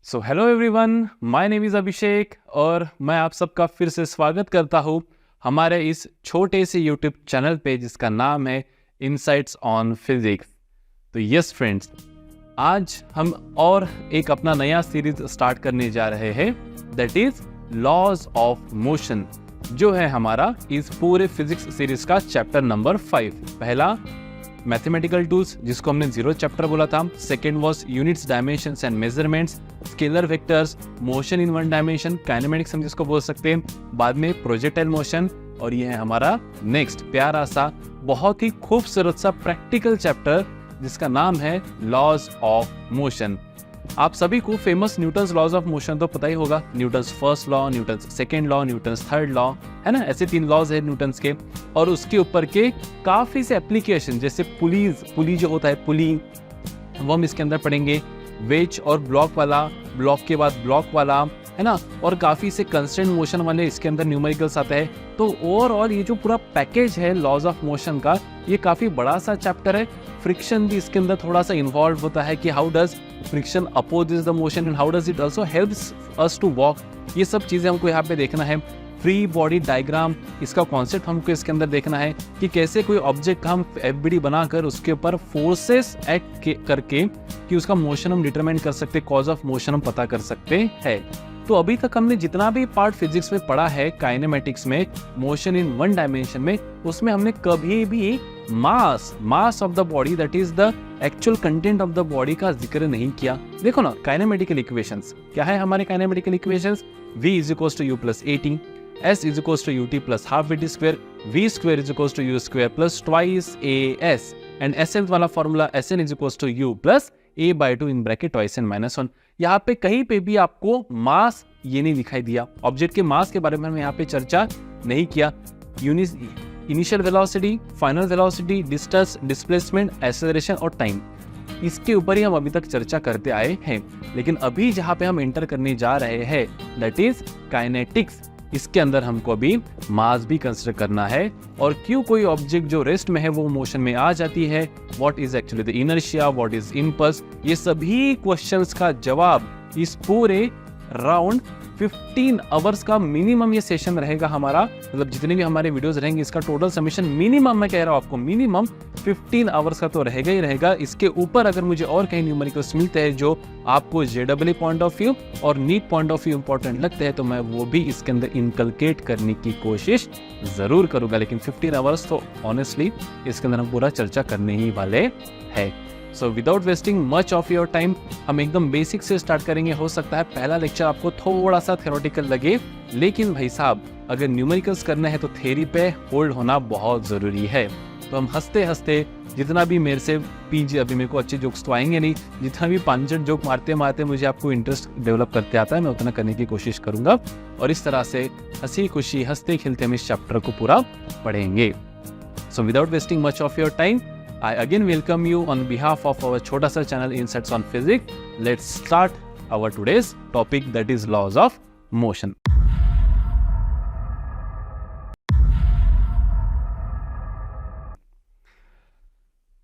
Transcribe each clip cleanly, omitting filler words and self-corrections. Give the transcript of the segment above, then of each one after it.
So hello everyone, my name is Abhishek और मैं आप सबका फिर से स्वागत करता हूँ हमारे इस छोटे से यूट्यूब चैनल पे जिसका नाम है इनसाइट्स ऑन फिजिक्स। तो यस फ्रेंड्स, आज हम और एक अपना नया सीरीज स्टार्ट करने जा रहे हैं, that is laws of motion, जो है हमारा इस पूरे फिजिक्स सीरीज का चैप्टर नंबर 5। पहला मैथमेटिकल टूल्स, जिसको हमने 0 चैप्टर बोला था। Second was units, dimensions and measurements, scalar vectors, motion in one dimension, kinematics हम जिसको बोल सकते हैं। बाद में प्रोजेक्टाइल मोशन, और ये है हमारा नेक्स्ट प्यारा सा बहुत ही खूबसूरत सा प्रैक्टिकल चैप्टर जिसका नाम है लॉज ऑफ मोशन। आप सभी को famous Newton's laws of motion तो पता ही होगा। Newton's first law, Newton's second law, Newton's third law, है ना। ऐसे 3 लॉज है न्यूटन्स के, और उसके ऊपर के काफी से एप्लीकेशन, जैसे पुली जो होता है पुली, वो हम इसके अंदर पढ़ेंगे। वेज और ब्लॉक वाला, ब्लॉक के बाद ब्लॉक वाला, है ना। और काफी से कंस्टेंट मोशन वाले इसके अंदर न्यूमेरिकल्स आता है। तो ओवरऑल ये जो पूरा पैकेज है लॉज ऑफ मोशन का, ये काफी बड़ा सा चैप्टर है। फ्रिक्शन भी इसके अंदर थोड़ा सा इन्वॉल्व होता है कि how does friction opposes the motion and how does it also helps us to walk. ये सब चीजें हमको यहाँ पे देखना है। फ्री बॉडी डायग्राम, इसका कॉन्सेप्ट हमको इसके अंदर देखना है कि कैसे कोई ऑब्जेक्ट का हम एफबीडी बनाकर उसके ऊपर फोर्सेस एक्ट करके कि उसका मोशन हम डिटरमाइन कर सकते, कॉज ऑफ मोशन हम पता कर सकते हैं। तो अभी तक हमने जितना भी पार्ट फिजिक्स में पढ़ा है, काइनेमेटिक्स में, मोशन इन वन डायमेंशन में, उसमें हमने कभी भी mass of the body, that is the actual content of the body का जिक्र नहीं किया। देखो ना, काइनेमेटिकल इक्वेशंस क्या है हमारे kinematical equations? V is equals to U plus 80, S is equals to UT plus half VT square, V square is equals to U square plus twice AS, and SN वाला formula SN is equals to U plus A by 2 in bracket twice n minus 1। यहाँ पे कहीं पे भी आपको मास ये नहीं दिखाई दिया। ऑब्जेक्ट के मास के बारे में हम यहाँ पे चर्चा नहीं किया। Initial velocity, final velocity, distance, displacement, acceleration और टाइम, इसके ऊपर ही हम अभी तक चर्चा करते आए हैं। लेकिन अभी जहाँ पे हम एंटर करने जा रहे हैं, दैट इज काइनेटिक्स। इसके अंदर हमको अभी मास भी कंसिडर करना है, और क्यों कोई ऑब्जेक्ट जो रेस्ट में है वो मोशन में आ जाती है, what is actually the inertia, what is impulse, ये सभी क्वेश्चंस का जवाब इस पूरे राउंड 15 आवर्स का मिनिमम ये सेशन रहेगा हमारा। मतलब जितने भी हमारे वीडियोस रहेंगे, इसका टोटल सबमिशन मिनिमम, मैं कह रहा हूँ आपको, मिनिमम 15 आवर्स का तो रहेगा ही रहेगा। इसके ऊपर अगर मुझे और कहीं न्यूमेरिकल्स मिलते हैं जो आपको जेडब्ल्यू पॉइंट ऑफ व्यू और NEET point of view important लगते हैं, तो मैं वो भी इसके अंदर इनकलकेट करने की कोशिश जरूर करूंगा। लेकिन 15 आवर्स तो ऑनेस्टली इसके अंदर हम पूरा चर्चा करने ही वाले हैं। So without wasting much of your time, हम एकदम बेसिक से स्टार्ट करेंगे। हो सकता है पहला लेक्चर आपको थोड़ा सा थ्योरेटिकल लगे, लेकिन भाई साहब अगर न्यूमेरिकल्स करना है तो थ्योरी पे होल्ड होना बहुत जरूरी है। तो हम हंसते हंसते, जितना भी मेरे से पीजी, अभी मेरे को अच्छे जोक्स तो आएंगे नहीं, जितना भी 5 जोक मारते मारते मुझे आपको इंटरेस्ट डेवलप करते आता है, मैं उतना करने की कोशिश करूंगा। और इस तरह से हंसी खुशी हंसते खेलते हम इस चैप्टर को पूरा पढ़ेंगे। So without wasting much of your time, I again welcome you on behalf of our छोटा सा channel Insights on Physics. Let's start our today's topic, that is laws of motion.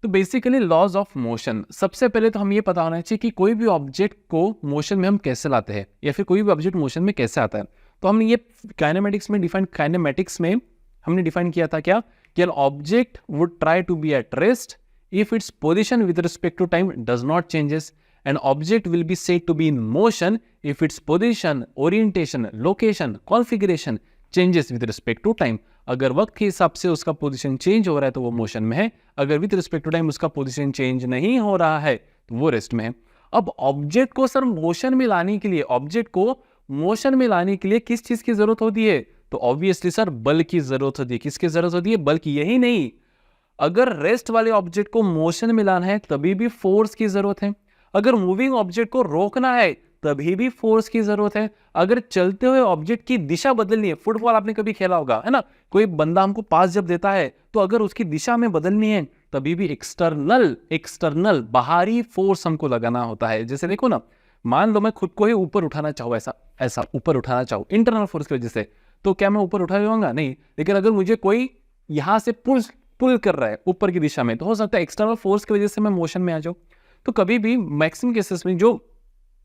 तो बेसिकली लॉज ऑफ मोशन, सबसे पहले तो हम ये पता होना चाहिए कि कोई भी ऑब्जेक्ट को मोशन में हम कैसे लाते हैं, या फिर कोई भी ऑब्जेक्ट मोशन में कैसे आता है। तो हमने ये काइनेमेटिक्स में हमने डिफाइन किया था क्या, कि an object would try to be at rest if its position with respect to time does not changes. An object will be said to be in motion if its position, orientation, location, configuration changes with respect to time. अगर वक्त के हिसाब से उसका position change हो रहा है तो वो मोशन में है, अगर विद रिस्पेक्ट टू टाइम उसका पोजीशन चेंज नहीं हो रहा है तो वो रेस्ट में है। अब ऑब्जेक्ट को सर मोशन में लाने के लिए, ऑब्जेक्ट को मोशन में लाने के लिए किस चीज की जरूरत होती है? तो ऑब्वियसली सर बल की जरूरत होती है। किसकी जरूरत होती है? बल की। यही नहीं, अगर रेस्ट वाले ऑब्जेक्ट को मोशन में लाना है तभी भी फोर्स की जरूरत है। अगर मूविंग ऑब्जेक्ट को रोकना है तभी भी फोर्स की जरूरत है। अगर चलते हुए ऑब्जेक्ट की दिशा बदलनी है, फुटबॉल आपने कभी खेला होगा, है ना, कोई बंदा हमको पास जब देता है तो अगर उसकी दिशा में बदलनी है तभी भी एक्सटर्नल बाहरी फोर्स हमको लगाना होता है। जैसे देखो ना, मान लो मैं खुद को ही ऊपर उठाना चाहूँ, ऐसा ऊपर उठाना चाहूँ इंटरनल फोर्स की वजह से, तो क्या मैं ऊपर उठा जाऊंगा? नहीं। लेकिन अगर मुझे कोई यहां से पुल कर रहा है ऊपर की दिशा में, तो हो सकता है एक्सटर्नल फोर्स की वजह से मैं मोशन में आ जाऊं। तो कभी भी मैक्सिमम केसेस में जो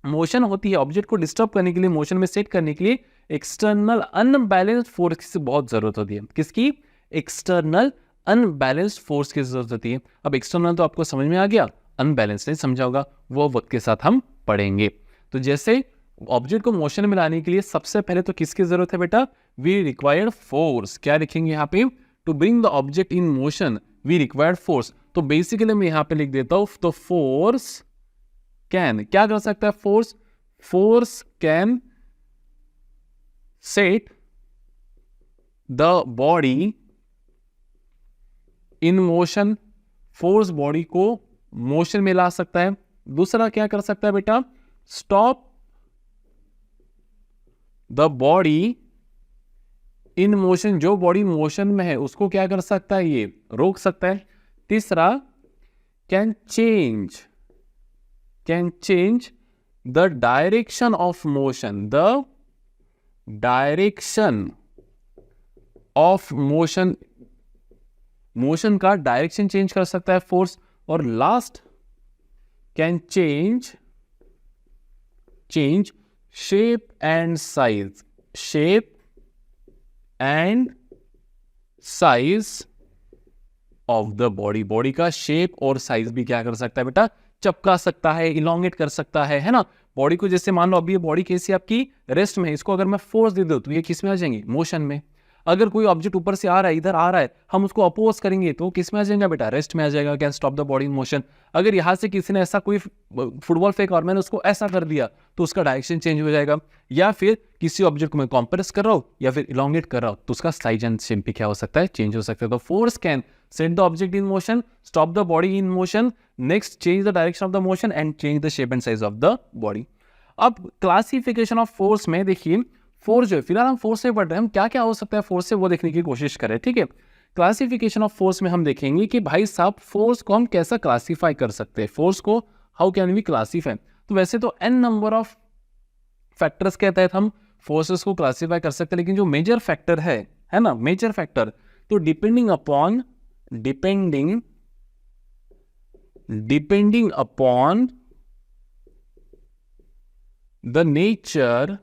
मोशन होती है, ऑब्जेक्ट को डिस्टर्ब करने के लिए, मोशन में सेट करने के लिए एक्सटर्नल अनबैलेंस्ड फोर्स की बहुत जरूरत होती है। किसकी? एक्सटर्नल अनबैलेंस्ड फोर्स की जरूरत होती है। अब एक्सटर्नल तो आपको समझ में आ गया, अनबैलेंस नहीं समझा होगा, वो वक्त के साथ हम पढ़ेंगे। तो जैसे ऑब्जेक्ट को मोशन में लाने के लिए सबसे पहले तो किसकी जरूरत है बेटा? We required force. क्या लिखेंगे यहाँ पे? To bring the object in motion we required force. तो बेसिकली मैं यहाँ पे लिख देता हूं, तो फोर्स कैन, क्या कर सकता है force? Force can set the body in motion. Force body को मोशन में ला सकता है। दूसरा क्या कर सकता है बेटा? Stop the body in motion. जो बॉडी मोशन में है उसको क्या कर सकता है? ये रोक सकता है। तीसरा, can change the direction of motion. The direction of motion, motion का डायरेक्शन चेंज कर सकता है फोर्स। और last, can change shape and size. Shape and size of the body. Body का शेप और साइज भी क्या कर सकता है बेटा? चपका सकता है, इलोंगेट कर सकता है ना। बॉडी को जैसे मान लो अभी ये बॉडी कैसी आपकी रेस्ट में है, इसको अगर मैं फोर्स दे दूं तो ये किस में आ जाएंगी? मोशन में। अगर कोई ऑब्जेक्ट ऊपर से आ रहा है, इधर आ रहा है, हम उसको अपोज करेंगे तो किस में आ जाएगा बेटा? रेस्ट में आ जाएगा। Can stop the body in motion. अगर यहां से किसी ने ऐसा कोई फुटबॉल फेंका और मैंने उसको ऐसा कर दिया तो उसका डायरेक्शन चेंज हो जाएगा। या फिर किसी ऑब्जेक्ट को मैं कॉम्प्रेस कर रहा हूं या फिर इलोंगेट कर रहा हूं तो उसका साइज एंड शेप भी क्या हो सकता है? चेंज हो सकता है। तो force can set the object in motion, stop the body in motion, next change the direction of the motion and change the shape and size of the body. अब क्लासिफिकेशन ऑफ फोर्स में देखिए, force जो है, फिलहाल हम force से पढ़ रहे हैं, हम क्या क्या हो सकता है फोर्स से वो देखने की कोशिश करें, ठीक है। क्लासिफिकेशन ऑफ फोर्स में हम देखेंगे कि भाई साहब फोर्स को हम कैसा क्लासीफाई कर सकते हैं, फोर्स को हाउ कैन वी क्लासीफाई। तो वैसे तो n नंबर ऑफ फैक्टर्स के तहत हम फोर्सेस को क्लासीफाई कर सकते हैं, लेकिन जो मेजर फैक्टर है ना, मेजर फैक्टर, तो depending upon the nature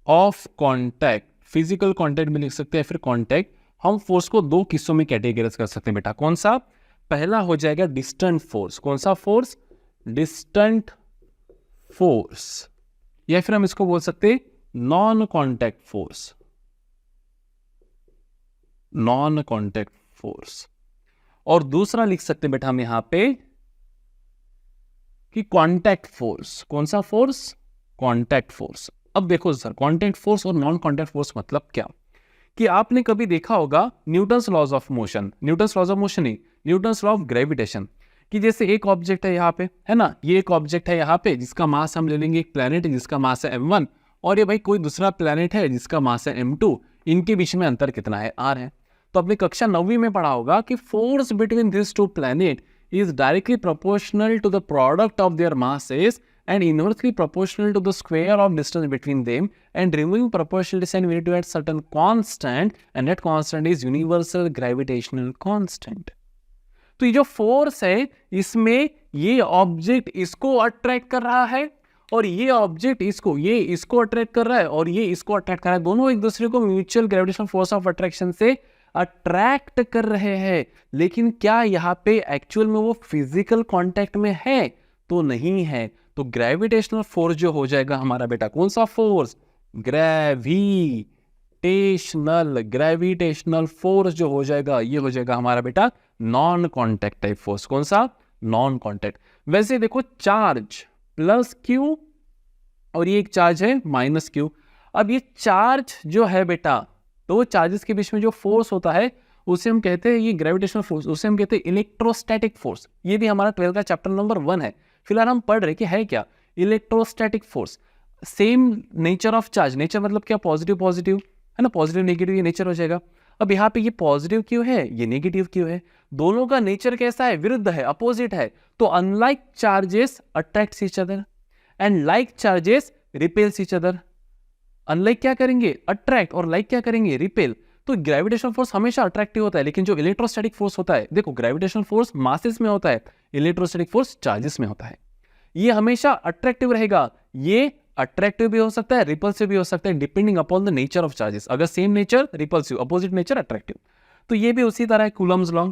of contact, physical contact में लिख सकते हैं, फिर कॉन्टैक्ट, हम फोर्स को दो किस्सों में कैटेगराइज कर सकते हैं बेटा। कौन सा? पहला हो जाएगा डिस्टेंट फोर्स। कौन सा फोर्स? Distant force. या फिर हम इसको बोल सकते हैं non contact force, non contact force. और दूसरा लिख सकते हैं बेटा हम यहां पे कि कॉन्टैक्ट फोर्स। कौन सा फोर्स? Contact force. अब देखो सर, कॉन्टैक्ट फोर्स और नॉन कॉन्टैक्ट फोर्स मतलब क्या? कि आपने कभी देखा होगा Newton's laws of motion, Newton's laws of motion नहीं, न्यूटन्स लॉ ऑफ ग्रेविटेशन, कि जैसे एक ऑब्जेक्ट है यहाँ पे, है ना, ये एक ऑब्जेक्ट है यहाँ पे जिसका मास हम ले लेंगे, एक प्लैनेट है जिसका मास है m1, और ये भाई कोई दूसरा प्लैनेट है जिसका मास है m2, इनके बीच में अंतर कितना है? r है। तो अपनी कक्षा 9वीं में पढ़ा होगा कि force between this two planet is directly proportional to the product of their masses and inversely proportional to the square of distance between them, and removing proportional sign we need to add certain constant, and that constant is universal gravitational constant. तो ये जो force है इसमें ये object इसको attract कर रहा है और ये ऑब्जेक्ट इसको अट्रैक्ट कर रहा है और ये इसको अट्रैक्ट कर रहा है, दोनों एक दूसरे को mutual gravitational force of attraction से अट्रैक्ट कर रहे हैं। लेकिन क्या यहाँ पे एक्चुअल में वो फिजिकल कांटेक्ट में है? तो नहीं है। तो ग्रेविटेशनल फोर्स जो हो जाएगा हमारा बेटा, कौन सा फोर्स? ग्रेविटेशनल फोर्स जो हो जाएगा ये हो जाएगा हमारा बेटा नॉन कॉन्टैक्ट टाइप फोर्स। कौन सा? Non contact. वैसे देखो, चार्ज प्लस क्यू और ये एक चार्ज है माइनस क्यू। अब ये चार्ज जो है बेटा, तो चार्जेस के बीच में जो फोर्स होता है उसे हम कहते हैं, ये ग्रेविटेशनल फोर्स, उसे हम कहते हैं इलेक्ट्रोस्टैटिक फोर्स। ये भी हमारा 12 का चैप्टर नंबर 1 है। फिलहाल हम पढ़ रहे कि है क्या? Electrostatic force. Same nature of charge, nature मतलब क्या? पॉजिटिव पॉजिटिव, है ना, पॉजिटिव नेगेटिव ये नेचर हो जाएगा। अब यहाँ पे ये पॉजिटिव क्यों है, ये नेगेटिव क्यों है? दोनों का नेचर कैसा है? विरुद्ध है, अपोजिट है। तो unlike charges attract each other and like charges repels each other. Unlike क्या करेंगे? अट्रैक्ट, और लाइक क्या करेंगे? रिपेल। तो ग्रेविटेशनल फोर्स हमेशा अट्रैक्टिव होता है, लेकिन जो इलेक्ट्रोस्टैटिक फोर्स होता है, देखो ग्रेविटेशनल फोर्स मासेस में होता है, इलेक्ट्रोस्टैटिक फोर्स चार्जेस में होता है। ये हमेशा अट्रैक्टिव रहेगा, ये अट्रैक्टिव भी हो सकता है, रिपल्सिव भी हो सकता है, depending upon the nature of charges. अगर same nature repulsive, opposite nature attractive. तो ये भी उसी तरह है कूलम्स लॉ।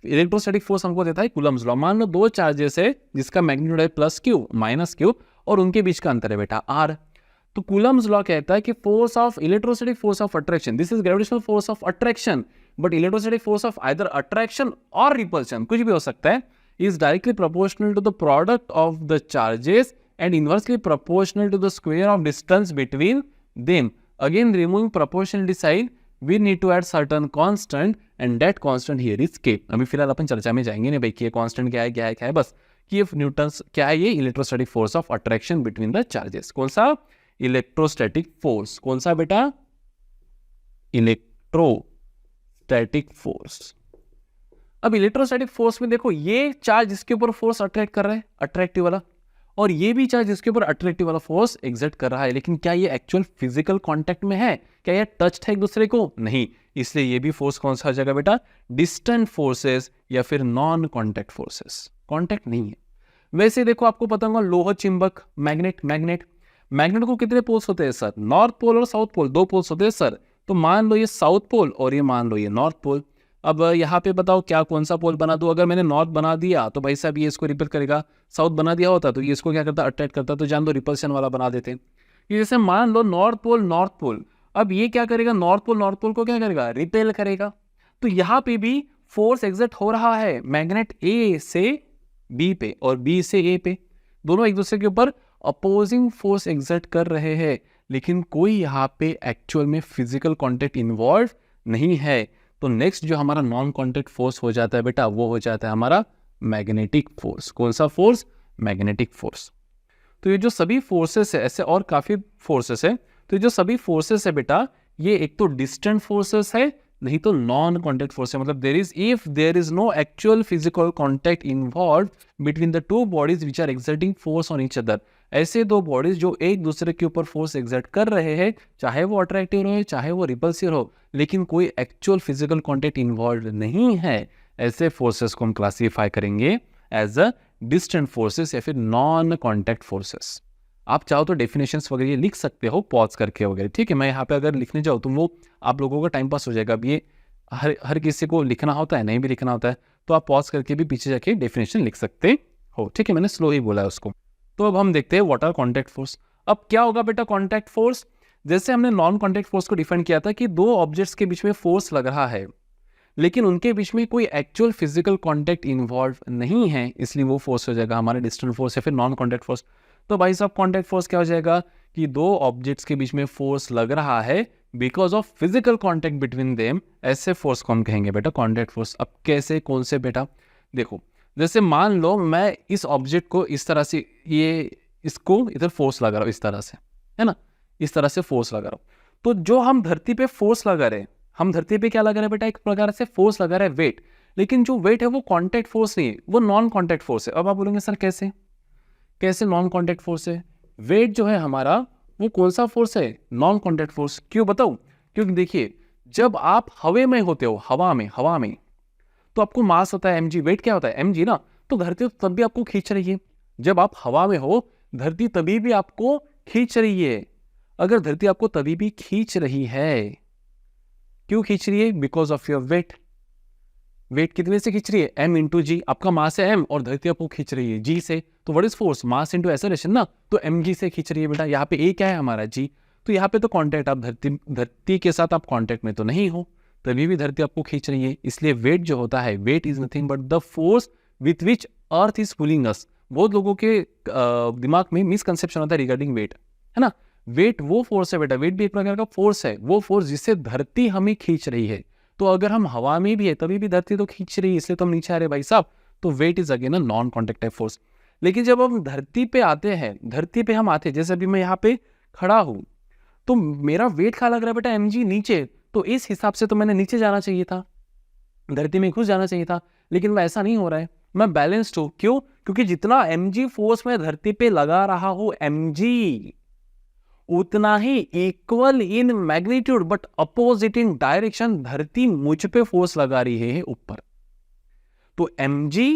इलेक्ट्रोस्टैटिक फोर्स हमको देता है कूलम्स लॉ। मान लो दो चार्जेस है जिसका मैग्नीट्यूड है प्लस क्यू माइनस क्यू और उनके बीच का अंतर है बेटा आर। तो कूलम्स लॉ कहता है कि force of electrostatic force of attraction, this is gravitational force of attraction, but electrostatic force of either attraction और रिपल्शन, कुछ भी हो सकता है, is directly proportional to the product of the charges and inversely proportional to the square of distance between them. Again, removing proportionality side, we need to add certain constant and that constant here is k. अभी फिलहाल अपन चर्चा में जाएंगे नहीं भाई कि ये constant क्या है बस कि ये न्यूटन्स क्या है, ये electrostatic force of attraction between the charges. कौन सा? Electrostatic force. कौन सा बेटा? Electrostatic force. अब इलेक्ट्रोस्टैटिक फोर्स में देखो ये चार्ज जिसके ऊपर फोर्स अट्रैक्ट कर रहा है अट्रैक्टिव वाला, और ये भी चार्ज जिसके ऊपर अट्रैक्टिव वाला फोर्स एग्जर्ट कर रहा है, लेकिन क्या ये एक्चुअल फिजिकल कांटेक्ट में है? क्या ये टच्ड है एक दूसरे को? नहीं। इसलिए ये भी फोर्स कौन सा हो जाएगा बेटा? डिस्टेंट फोर्सेस या फिर नॉन कॉन्टैक्ट फोर्सेस। कॉन्टैक्ट नहीं है। वैसे देखो आपको पता होगा लोह चुंबक, मैग्नेट को कितने पोल्स होते हैं सर? नॉर्थ पोल और साउथ पोल, दो पोल्स होते हैं सर। तो मान लो ये साउथ पोल और ये मान लो ये नॉर्थ पोल। अब यहाँ पे बताओ क्या कौन सा पोल बना दूं? अगर मैंने नॉर्थ बना दिया तो भाई साहब ये इसको रिपेल करेगा, साउथ बना दिया होता तो ये इसको क्या करता? अट्रैक्ट करता। तो जान दो रिपल्शन वाला बना देते। ये जैसे मान लो नॉर्थ पोल, अब ये क्या करेगा? नॉर्थ पोल को क्या करेगा? रिपेल करेगा। तो यहाँ पे भी फोर्स एग्जर्ट हो रहा है मैग्नेट ए से बी पे और बी से ए पे, दोनों एक दूसरे के ऊपर अपोजिंग फोर्स एग्जर्ट कर रहे हैं, लेकिन कोई यहाँ पे एक्चुअल में फिजिकल कॉन्टेक्ट इन्वॉल्व नहीं है। तो नेक्स्ट जो हमारा नॉन कॉन्टैक्ट फोर्स हो जाता है बेटा, वो हो जाता है हमारा मैग्नेटिक फोर्स। कौन सा फोर्स? Magnetic force. तो ये जो सभी फोर्सेस है, ऐसे और काफी फोर्सेस है, तो ये जो सभी फोर्सेस है बेटा, ये एक तो डिस्टेंट फोर्सेस है, नहीं तो नॉन कॉन्टैक्ट फोर्स है। मतलब if there is no actual physical contact involve between the two bodies which are exerting force on each other, ऐसे दो बॉडीज जो एक दूसरे के ऊपर फोर्स एक्सर्ट कर रहे हैं, चाहे वो अट्रैक्टिव हो चाहे वो रिपल्सिव हो, लेकिन कोई एक्चुअल फिजिकल कॉन्टैक्ट इन्वॉल्व नहीं है, ऐसे फोर्सेस को हम क्लासीफाई करेंगे एज अ डिस्टेंट फोर्सेस या फिर नॉन कॉन्टैक्ट फोर्सेस। आप चाहो तो डेफिनेशंस वगैरह लिख सकते हो पॉज करके वगैरह, ठीक है। मैं यहाँ पे अगर लिखने जाऊँ तो वो आप लोगों का टाइम पास हो जाएगा। अब ये हर किसी को लिखना होता है, नहीं भी लिखना होता है, तो आप पॉज करके भी पीछे जाके डेफिनेशन लिख सकते हो, ठीक है। मैंने स्लो ही बोला है उसको। तो अब हम देखते हैं व्हाट आर कॉन्टैक्ट फोर्स। अब क्या होगा बेटा कॉन्टैक्ट फोर्स? जैसे हमने नॉन कॉन्टैक्ट फोर्स को डिफाइन किया था कि दो ऑब्जेक्ट्स के बीच में फोर्स लग रहा है, लेकिन उनके बीच में कोई एक्चुअल फिजिकल कॉन्टैक्ट इन्वॉल्व नहीं है, इसलिए वो फोर्स हो जाएगा हमारा डिस्टेंट फोर्स या फिर नॉन कॉन्टैक्ट फोर्स। तो भाई साहब कॉन्टैक्ट फोर्स क्या हो जाएगा कि दो ऑब्जेक्ट्स के बीच में फोर्स लग रहा है because of physical contact between them, ऐसे फोर्स को हम कहेंगे बेटा कॉन्टैक्ट फोर्स। अब कैसे, कौन से बेटा? देखो जैसे मान लो मैं इस ऑब्जेक्ट को इस तरह से, ये इसको इधर फोर्स लगा रहा हूँ इस तरह से, है ना, इस तरह से फोर्स लगा रहा हूँ। तो जो हम धरती पे फोर्स लगा रहे हैं, हम धरती पे क्या लगा रहे हैं बेटा? एक प्रकार से फोर्स लगा रहे हैं वेट, लेकिन जो वेट है वो कॉन्टैक्ट फोर्स नहीं है, वो नॉन कॉन्टैक्ट फोर्स है। अब आप बोलेंगे सर कैसे नॉन कॉन्टैक्ट फोर्स है? वेट जो है हमारा वो कौन सा फोर्स है? Non contact force. क्यों बताऊं? क्योंकि देखिए जब आप हवा में होते हो, हवा में तो आपको मास होता है mg, वेट क्या होता है mg ना, तो धरती तब भी आपको खींच रही है। जब आप हवा में हो धरती तभी भी आपको खींच रही है। अगर धरती आपको तभी भी खींच रही है, क्यों खींच रही है? Because of your weight. Weight कितने से खींच रही है? m into g. आपका मास है m और धरती आपको खींच रही है g से, तो what is force? Mass into acceleration ना, तो mg से खींच रही है बेटा। यहाँ पे a क्या है हमारा? g। तो यहाँ पे तो कॉन्टैक्ट, आप धरती के साथ आप कॉन्टैक्ट में तो नहीं हो, तभी भी धरती आपको खींच रही है। इसलिए वेट जो होता है, weight is nothing but the force with which earth is pulling us. बहुत लोगों के दिमाग में मिसकंसेप्शन होता है रिगार्डिंग वेट, है ना। वेट वो फोर्स है बेटा, वेट भी एक प्रकार का फोर्स है, वो फोर्स जिससे धरती हमें खींच रही है। तो अगर हम हवा में भी है तभी भी धरती तो खींच रही है, इसलिए तो हम नीचे आ रहे भाई साहब। तो weight is again a non contact force. लेकिन जब हम धरती पे आते हैं, धरती पे हम आते हैं, जैसे अभी मैं यहाँ पे खड़ा हूं, तो मेरा वेट क्या लग रहा है बेटा? mg नीचे। तो इस हिसाब से तो मैंने नीचे जाना चाहिए था, धरती में घुस जाना चाहिए था, लेकिन वह ऐसा नहीं हो रहा है। मैं बैलेंस्ड हूं। क्यों? क्योंकि जितना mg फोर्स मैं धरती पे लगा रहा हूं mg, उतना ही equal in magnitude but opposite in direction धरती मुझ पे फोर्स लगा रही है ऊपर। तो mg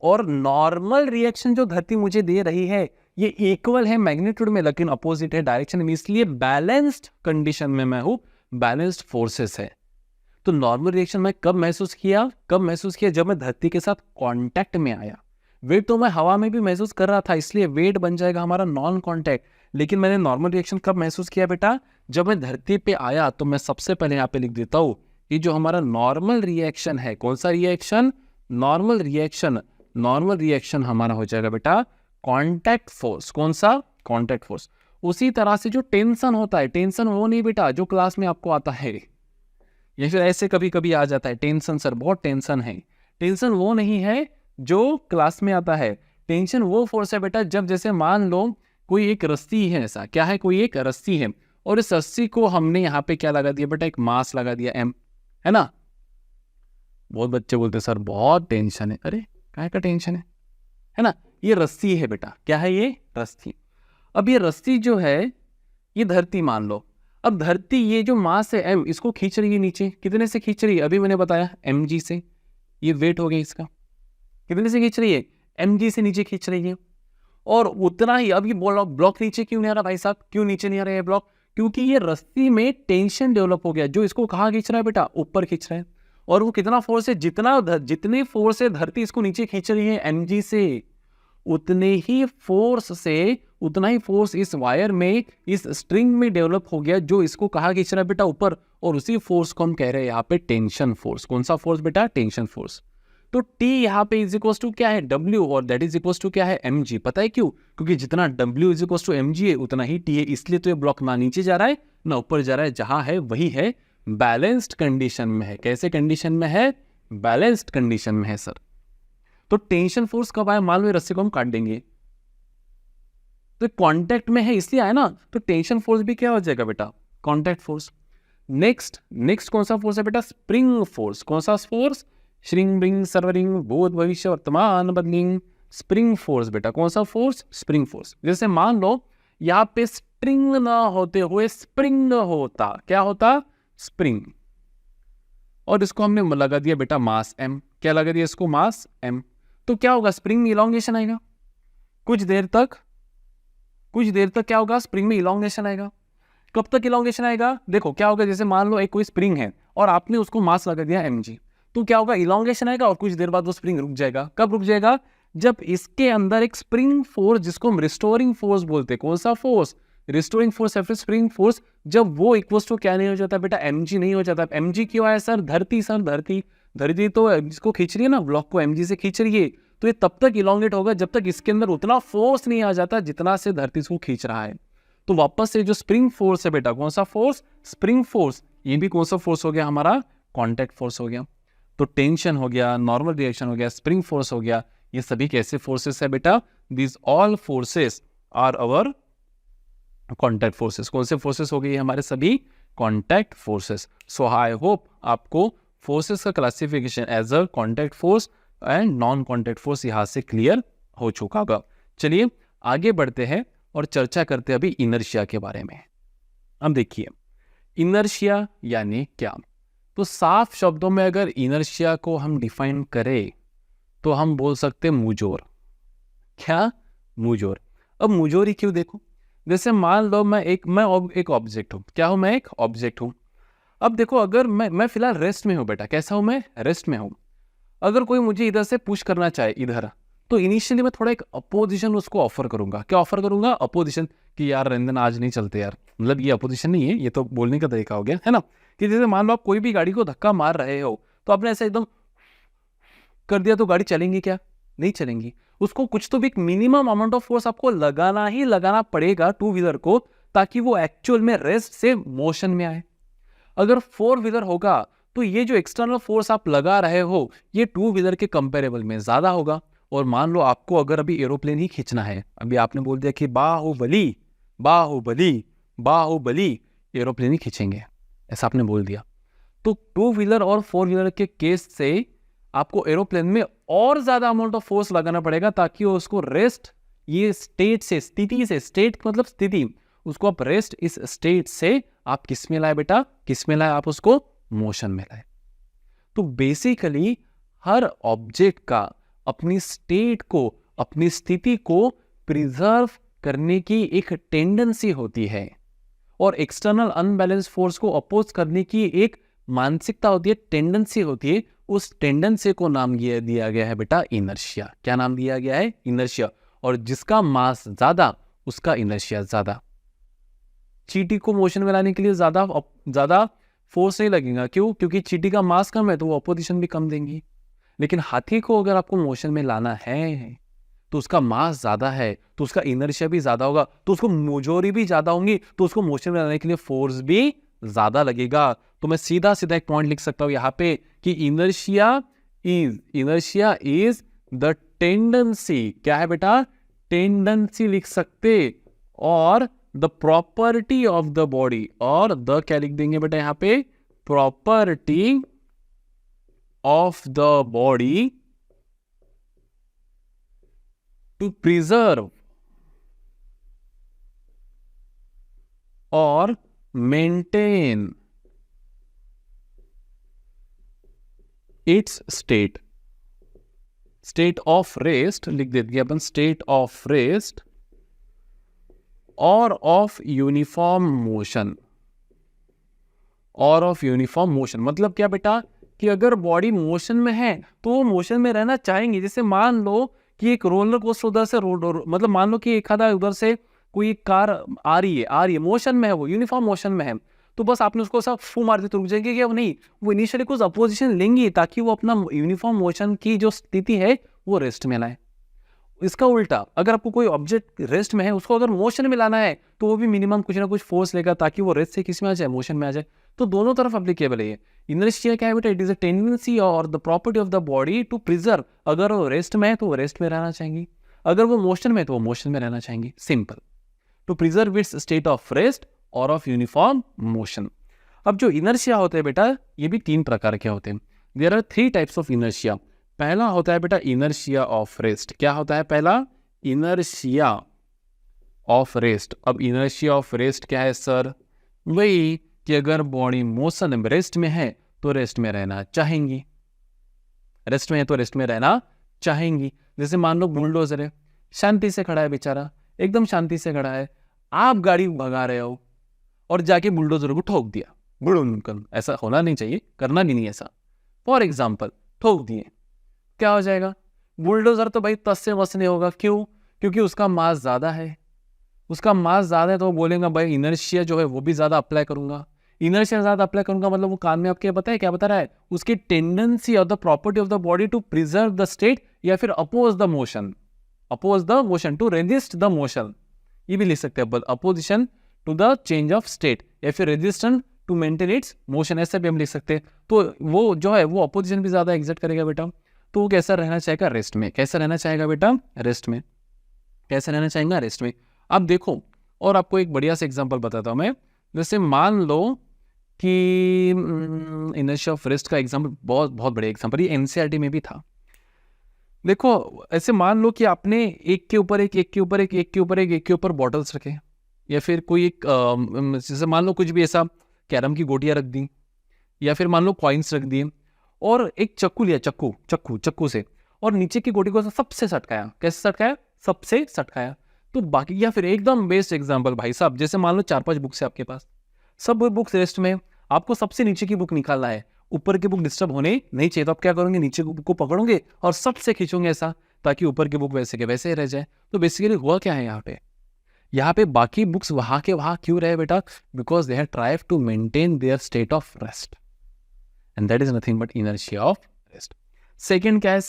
और नॉर्मल रिएक्शन जो धरती मुझे दे रही है ये इक्वल है मैग्नीट्यूड में लेकिन अपोजिट है डायरेक्शन में, इसलिए बैलेंस्ड कंडीशन में मैं हूं, बैलेंस्ड फोर्सेस है। तो नॉर्मल रिएक्शन मैं कब महसूस किया जब मैं धरती के साथ कांटेक्ट में आया। वेट तो मैं हवा में भी महसूस कर रहा था, इसलिए वेट बन जाएगा हमारा नॉन कांटेक्ट। लेकिन मैंने नॉर्मल रिएक्शन कब महसूस किया बेटा, जब मैं धरती पे आया। तो मैं सबसे पहले यहाँ पे लिख देता हूं कि जो हमारा नॉर्मल रिएक्शन है, कौन सा रिएक्शन, नॉर्मल रिएक्शन हमारा हो जाएगा बेटा कांटेक्ट फोर्स। कौन सा, कांटेक्ट फोर्स। उसी तरह से जो टेंशन होता है, टेंशन वो नहीं बेटा जो क्लास में आपको आता है, या फिर ऐसे कभी कभी आ जाता है टेंशन, सर बहुत टेंशन है। टेंशन वो नहीं है जो क्लास में आता है। टेंशन वो फोर्स है बेटा जब जैसे मान लो कोई एक रस्सी है, ऐसा क्या है, कोई एक रस्सी है और इस रस्सी को हमने यहाँ पे क्या लगा दिया बेटा, एक मास लगा दिया m, है ना। बहुत बच्चे बोलते सर बहुत टेंशन है। अरे काहे का टेंशन है ना। ये रस्सी है बेटा, क्या है ये, रस्सी। अब ये रस्सी जो है ये धरती मान लो। अब धरती ये जो मास है m, इसको खींच रही है नीचे। कितने से खींच रही है, अभी मैंने बताया mg से। ये वेट हो गया इसका, कितने से खींच रही है, mg से नीचे खींच रही है। और उतना ही अब ये ब्लॉक नीचे क्यों नहीं आ रहा भाई साहब, क्यों नीचे नहीं आ रहा है ब्लॉक, क्योंकि ये रस्सी में टेंशन डेवलप हो गया जो इसको कहाँ खींच रहा है बेटा, ऊपर खींच रहा है। और वो कितना फोर्स है, जितने फोर्स से धरती इसको नीचे खींच रही है mg से, उतना ही फोर्स इस वायर में, इस स्ट्रिंग में डेवलप हो गया जो इसको कहाँ खींच रहा है बेटा, ऊपर। और उसी फोर्स को हम कह रहे हैं यहाँ पे टेंशन फोर्स। कौन सा फोर्स बेटा, टेंशन फोर्स। तो T यहाँ पे इज इक्वल टू क्या है, W, और दैट इज इक्वल टू क्या है, mg। पता है क्यों, क्योंकि जितना W is equal to mg है उतना ही T है। इसलिए तो ये ब्लॉक ना नीचे जा रहा है ना ऊपर जा रहा है, जहां है वही है बैलेंस्ड कंडीशन में है। कैसे कंडीशन में है, बैलेंस्ड कंडीशन में है सर। तो टेंशन फोर्स कब आया, मान लो रस्सी को हम काट देंगे तो कांटेक्ट में है इसलिए आया ना। तो टेंशन फोर्स भी क्या हो जाएगा बेटा, कांटेक्ट फोर्स। नेक्स्ट कौन सा फोर्स है बेटा, स्प्रिंग फोर्स। कौन सा फोर्स, श्रिंग ब्रिंग सर्वरिंग भूत भविष्य वर्तमान बदलिंग, स्प्रिंग फोर्स बेटा। कौन सा फोर्स, स्प्रिंग फोर्स। जैसे मान लो यहाँ पे स्ट्रिंग ना होते हुए स्प्रिंग होता, क्या होता, स्प्रिंग। और इसको हमने लगा दिया बेटा मास m। क्या लगा दिया इसको, मास m। तो क्या होगा, स्प्रिंग में इलॉन्गेशन आएगा। कुछ देर तक क्या होगा, स्प्रिंग में इलॉन्गेशन आएगा। कब तक इलॉन्गेशन आएगा, देखो क्या होगा, जैसे मान लो एक कोई स्प्रिंग है और आपने उसको मास लगा दिया mg, तो क्या होगा, इलॉन्गेशन आएगा और कुछ देर बाद वो स्प्रिंग रुक जाएगा। कब रुक जाएगा, जब इसके अंदर एक स्प्रिंग फोर्स जिसको हम रिस्टोरिंग फोर्स बोलते हैं। कौन सा फोर्स, रिस्टोरिंग फोर्स या फिर स्प्रिंग फोर्स, जब वो इक्वल टू क्या नहीं हो जाता बेटा, mg नहीं हो जाता। mg क्यों आया सर, धरती तो जिसको खींच रही है ना, ब्लॉक को mg से खींच रही है, तो ये तब तक इलॉन्गेट होगा जब तक इसके अंदर उतना फोर्स नहीं आ जाता जितना से धरती इसको खींच रहा है। तो वापस से जो स्प्रिंग फोर्स है बेटा, कौन सा फोर्स, स्प्रिंग फोर्स। ये भी कौन सा फोर्स हो गया हमारा, कांटेक्ट फोर्स हो गया। तो टेंशन हो गया, नॉर्मल रिएक्शन हो गया, स्प्रिंग फोर्स हो गया, ये सभी कैसे फोर्सेस है बेटा, these all forces are our contact forces. कौन से फोर्सेस हो गई हमारे सभी, contact forces. So I hope आपको फोर्सेस का classification as a contact force and non contact force यहाँ से क्लियर हो चुका होगा। चलिए आगे बढ़ते हैं और चर्चा करते हैं अभी इनर्शिया के बारे में। अब देखिए इनर्शिया यानी क्या, तो साफ शब्दों में अगर इनर्शिया को हम डिफाइन करें तो हम बोल सकते हैं मुजोर। क्या, मुजोर। अब मुजोर ही क्यों, देखो जैसे मान लो मैं एक ऑब्जेक्ट हूं। क्या हूं, मैं एक ऑब्जेक्ट हूं। अब देखो अगर मैं फिलहाल रेस्ट में हूं बेटा, कैसा हूं मैं, रेस्ट में हूं। अगर कोई मुझे इधर से पुश करना चाहे इधर, तो इनिशियली मैं थोड़ा एक अपोजिशन उसको ऑफर करूंगा। क्या ऑफर करूंगा, अपोजिशन, कि यार रंजन आज नहीं चलते यार। मतलब ये अपोजिशन नहीं है, ये तो बोलने का तरीका हो गया, है ना। कि जैसे मान लो आप कोई भी गाड़ी को धक्का मार रहे हो तो आपने ऐसे एकदम कर दिया तो गाड़ी चलेंगी क्या, नहीं चलेंगी। उसको कुछ तो भी एक मिनिमम अमाउंट ऑफ फोर्स आपको लगाना पड़ेगा टू व्हीलर को, ताकि वो एक्चुअल में रेस्ट से मोशन में आए। अगर फोर व्हीलर होगा तो ये जो एक्सटर्नल फोर्स आप लगा रहे हो ये टू व्हीलर के कंपेरेबल में ज्यादा होगा। और मान लो आपको अगर अभी एरोप्लेन ही खींचना है, अभी आपने बोल दिया कि बाहुबली बाहुबली बाहुबली, एरोप्लेन ही खींचेंगे, ऐसा आपने बोल दिया, तो टू व्हीलर और फोर व्हीलर के केस से आपको एरोप्लेन में और ज्यादा अमाउंट ऑफ फोर्स लगाना पड़ेगा ताकि वो उसको रेस्ट, ये स्टेट से, स्थिति से, स्टेट मतलब स्थिति, उसको आप रेस्ट इस स्टेट से आप किस में लाए बेटा, किस में लाए, आप उसको मोशन में लाए। तो बेसिकली हर ऑब्जेक्ट का अपनी स्टेट को, अपनी स्थिति को प्रिजर्व करने की एक टेंडेंसी होती है और एक्सटर्नल अनबैलेंस फोर्स को अपोज करने की एक मानसिकता होती है, टेंडेंसी होती है। उस टेंडेंसी को नाम दिया गया है बेटा इनर्शिया। क्या नाम दिया गया है? इनर्शिया। और जिसका मास ज्यादा उसका इनर्शिया ज्यादा। चींटी को मोशन में लाने के लिए ज्यादा फोर्स नहीं लगेगा। क्यों? क्योंकि चींटी का मास कम है तो वो अपोजिशन भी कम देंगी। लेकिन हाथी को अगर आपको मोशन में लाना है तो उसका मास ज्यादा है तो उसका इनर्शिया भी ज्यादा होगा, तो उसको मोजोरी भी ज्यादा होंगी, तो उसको मोशन में लाने के लिए फोर्स भी ज्यादा लगेगा। तो मैं सीधा सीधा एक पॉइंट लिख सकता हूं यहां पे कि इनर्शिया इज द टेंडेंसी। क्या है बेटा? टेंडेंसी लिख सकते। और the property of the body, और द क्या लिख देंगे बेटा यहां पे? Property of the body to preserve or maintain its state of rest, लिख देते अपन state of rest or of uniform motion, और ऑफ यूनिफॉर्म मोशन। मतलब क्या बेटा कि अगर बॉडी मोशन में है तो वो मोशन में रहना चाहेंगे। जैसे मान लो कि एक रोलर कोस्टर उधर से मतलब मान लो कि एक आधा उधर से कोई कार आ रही है मोशन में है, वो यूनिफॉर्म मोशन में है, तो बस आपने उसको सब फू मार दी तो रुक जाएंगे क्या? नहीं, वो इनिशियली कुछ अपोजिशन लेंगी ताकि वो अपना यूनिफॉर्म मोशन की जो स्थिति है वो रेस्ट में लाए। इसका उल्टा, अगर आपको कोई ऑब्जेक्ट रेस्ट में है उसको अगर मोशन में लाना है तो वो भी मिनिमम कुछ ना कुछ फोर्स लेगा ताकि वो रेस्ट से किस में आ जाए? मोशन में आ जाए। तो दोनों तरफ एप्लीकेबल है ये। इनर्शिया क्या है बेटा? इट इज अ टेंडेंसी और the property of the body to preserve. अगर वो रेस्ट में है तो वो रेस्ट में रहना चाहेंगी, अगर वो मोशन में है तो वो मोशन में रहना चाहेंगी। Simple. To preserve its state of rest और ऑफ यूनिफॉर्म मोशन। अब जो इनर्शिया होते हैं बेटा ये भी 3 प्रकार के होते हैं। There are 3 types of inertia. पहला होता है बेटा इनर्शिया ऑफ रेस्ट। क्या होता है पहला? Inertia of rest. अब इनर्शिया ऑफ रेस्ट क्या है सर? वही कि अगर बॉडी मोशन में रेस्ट में है तो रेस्ट में रहना चाहेंगी, रेस्ट में है तो रेस्ट में रहना चाहेंगी। जैसे मान लो बुलडोजर है, शांति से खड़ा है बेचारा, एकदम शांति से खड़ा है, आप गाड़ी भगा रहे हो और जाके बुलडोजर को ठोक दिया, बुड़ुन। ऐसा होना नहीं चाहिए, करना भी नहीं ऐसा। फॉर एग्जाम्पल ठोक दिए, क्या हो जाएगा? बुलडोजर तो भाई तस से मस नहीं होगा। क्यों? क्योंकि उसका मास ज्यादा है। उसका मास ज्यादा है तो वो बोलेगा भाई इनर्शिया जो है वो भी ज्यादा अप्लाई करूंगा। इनर्शिया ज्यादा अप्लाई करूंगा मतलब वो कान में आपके पता है क्या बता रहा है? उसकी टेंडेंसी और the property of the body to preserve the state या फिर oppose the motion to resist the motion. ये भी लिख सकते हैं opposition to the change of state या फिर resistance to maintain its motion, ऐसे भी हम लिख सकते हैं। तो वो जो है वो अपोजिशन भी ज्यादा एग्जर्ट करेगा बेटा। तो वो कैसा रहना चाहेगा? रेस्ट में। कैसा रहना चाहेगा बेटा? रेस्ट में। कैसे रहना चाहेगा? रेस्ट में। अब देखो, और आपको एक बढ़िया से एग्जांपल बताता हूं मैं। जैसे मान लो कि इनर्शिया ऑफ रेस्ट का एग्जांपल बहुत बढ़िया एग्जांपल, ये एनसीईआरटी में भी था। देखो ऐसे मान लो कि आपने एक के ऊपर एक बॉटल्स रखे, या फिर कोई एक जैसे मान लो कुछ भी ऐसा कैरम की गोटियां रख दी, या फिर मान लो कॉइन्स रख दिए, और एक चक्कू लिया, चक्कू से, और नीचे की गोटी को सबसे सटकाया। कैसे सटकाया? सबसे सटकाया। तो बाकी, या फिर एकदम बेस्ट एग्जांपल भाई साहब, जैसे मान लो 4-5 बुक्स है आपके पास, सब बुक्स रेस्ट में, आपको सबसे नीचे की बुक निकालना है, ऊपर की बुक डिस्टर्ब होने नहीं चाहिए, तो आप क्या करोगे? नीचे की बुक को पकड़ोगे और सबसे खींचोगे ऐसा, ताकि ऊपर की बुक वैसे के वैसे ही रह जाए। तो बेसिकली हुआ क्या है यहाँ पे बाकी बुक्स वहां के वहां क्यों रहे बेटा? Because they have tried to maintain their state of rest, and that is nothing but inertia of rest. Second क्या है?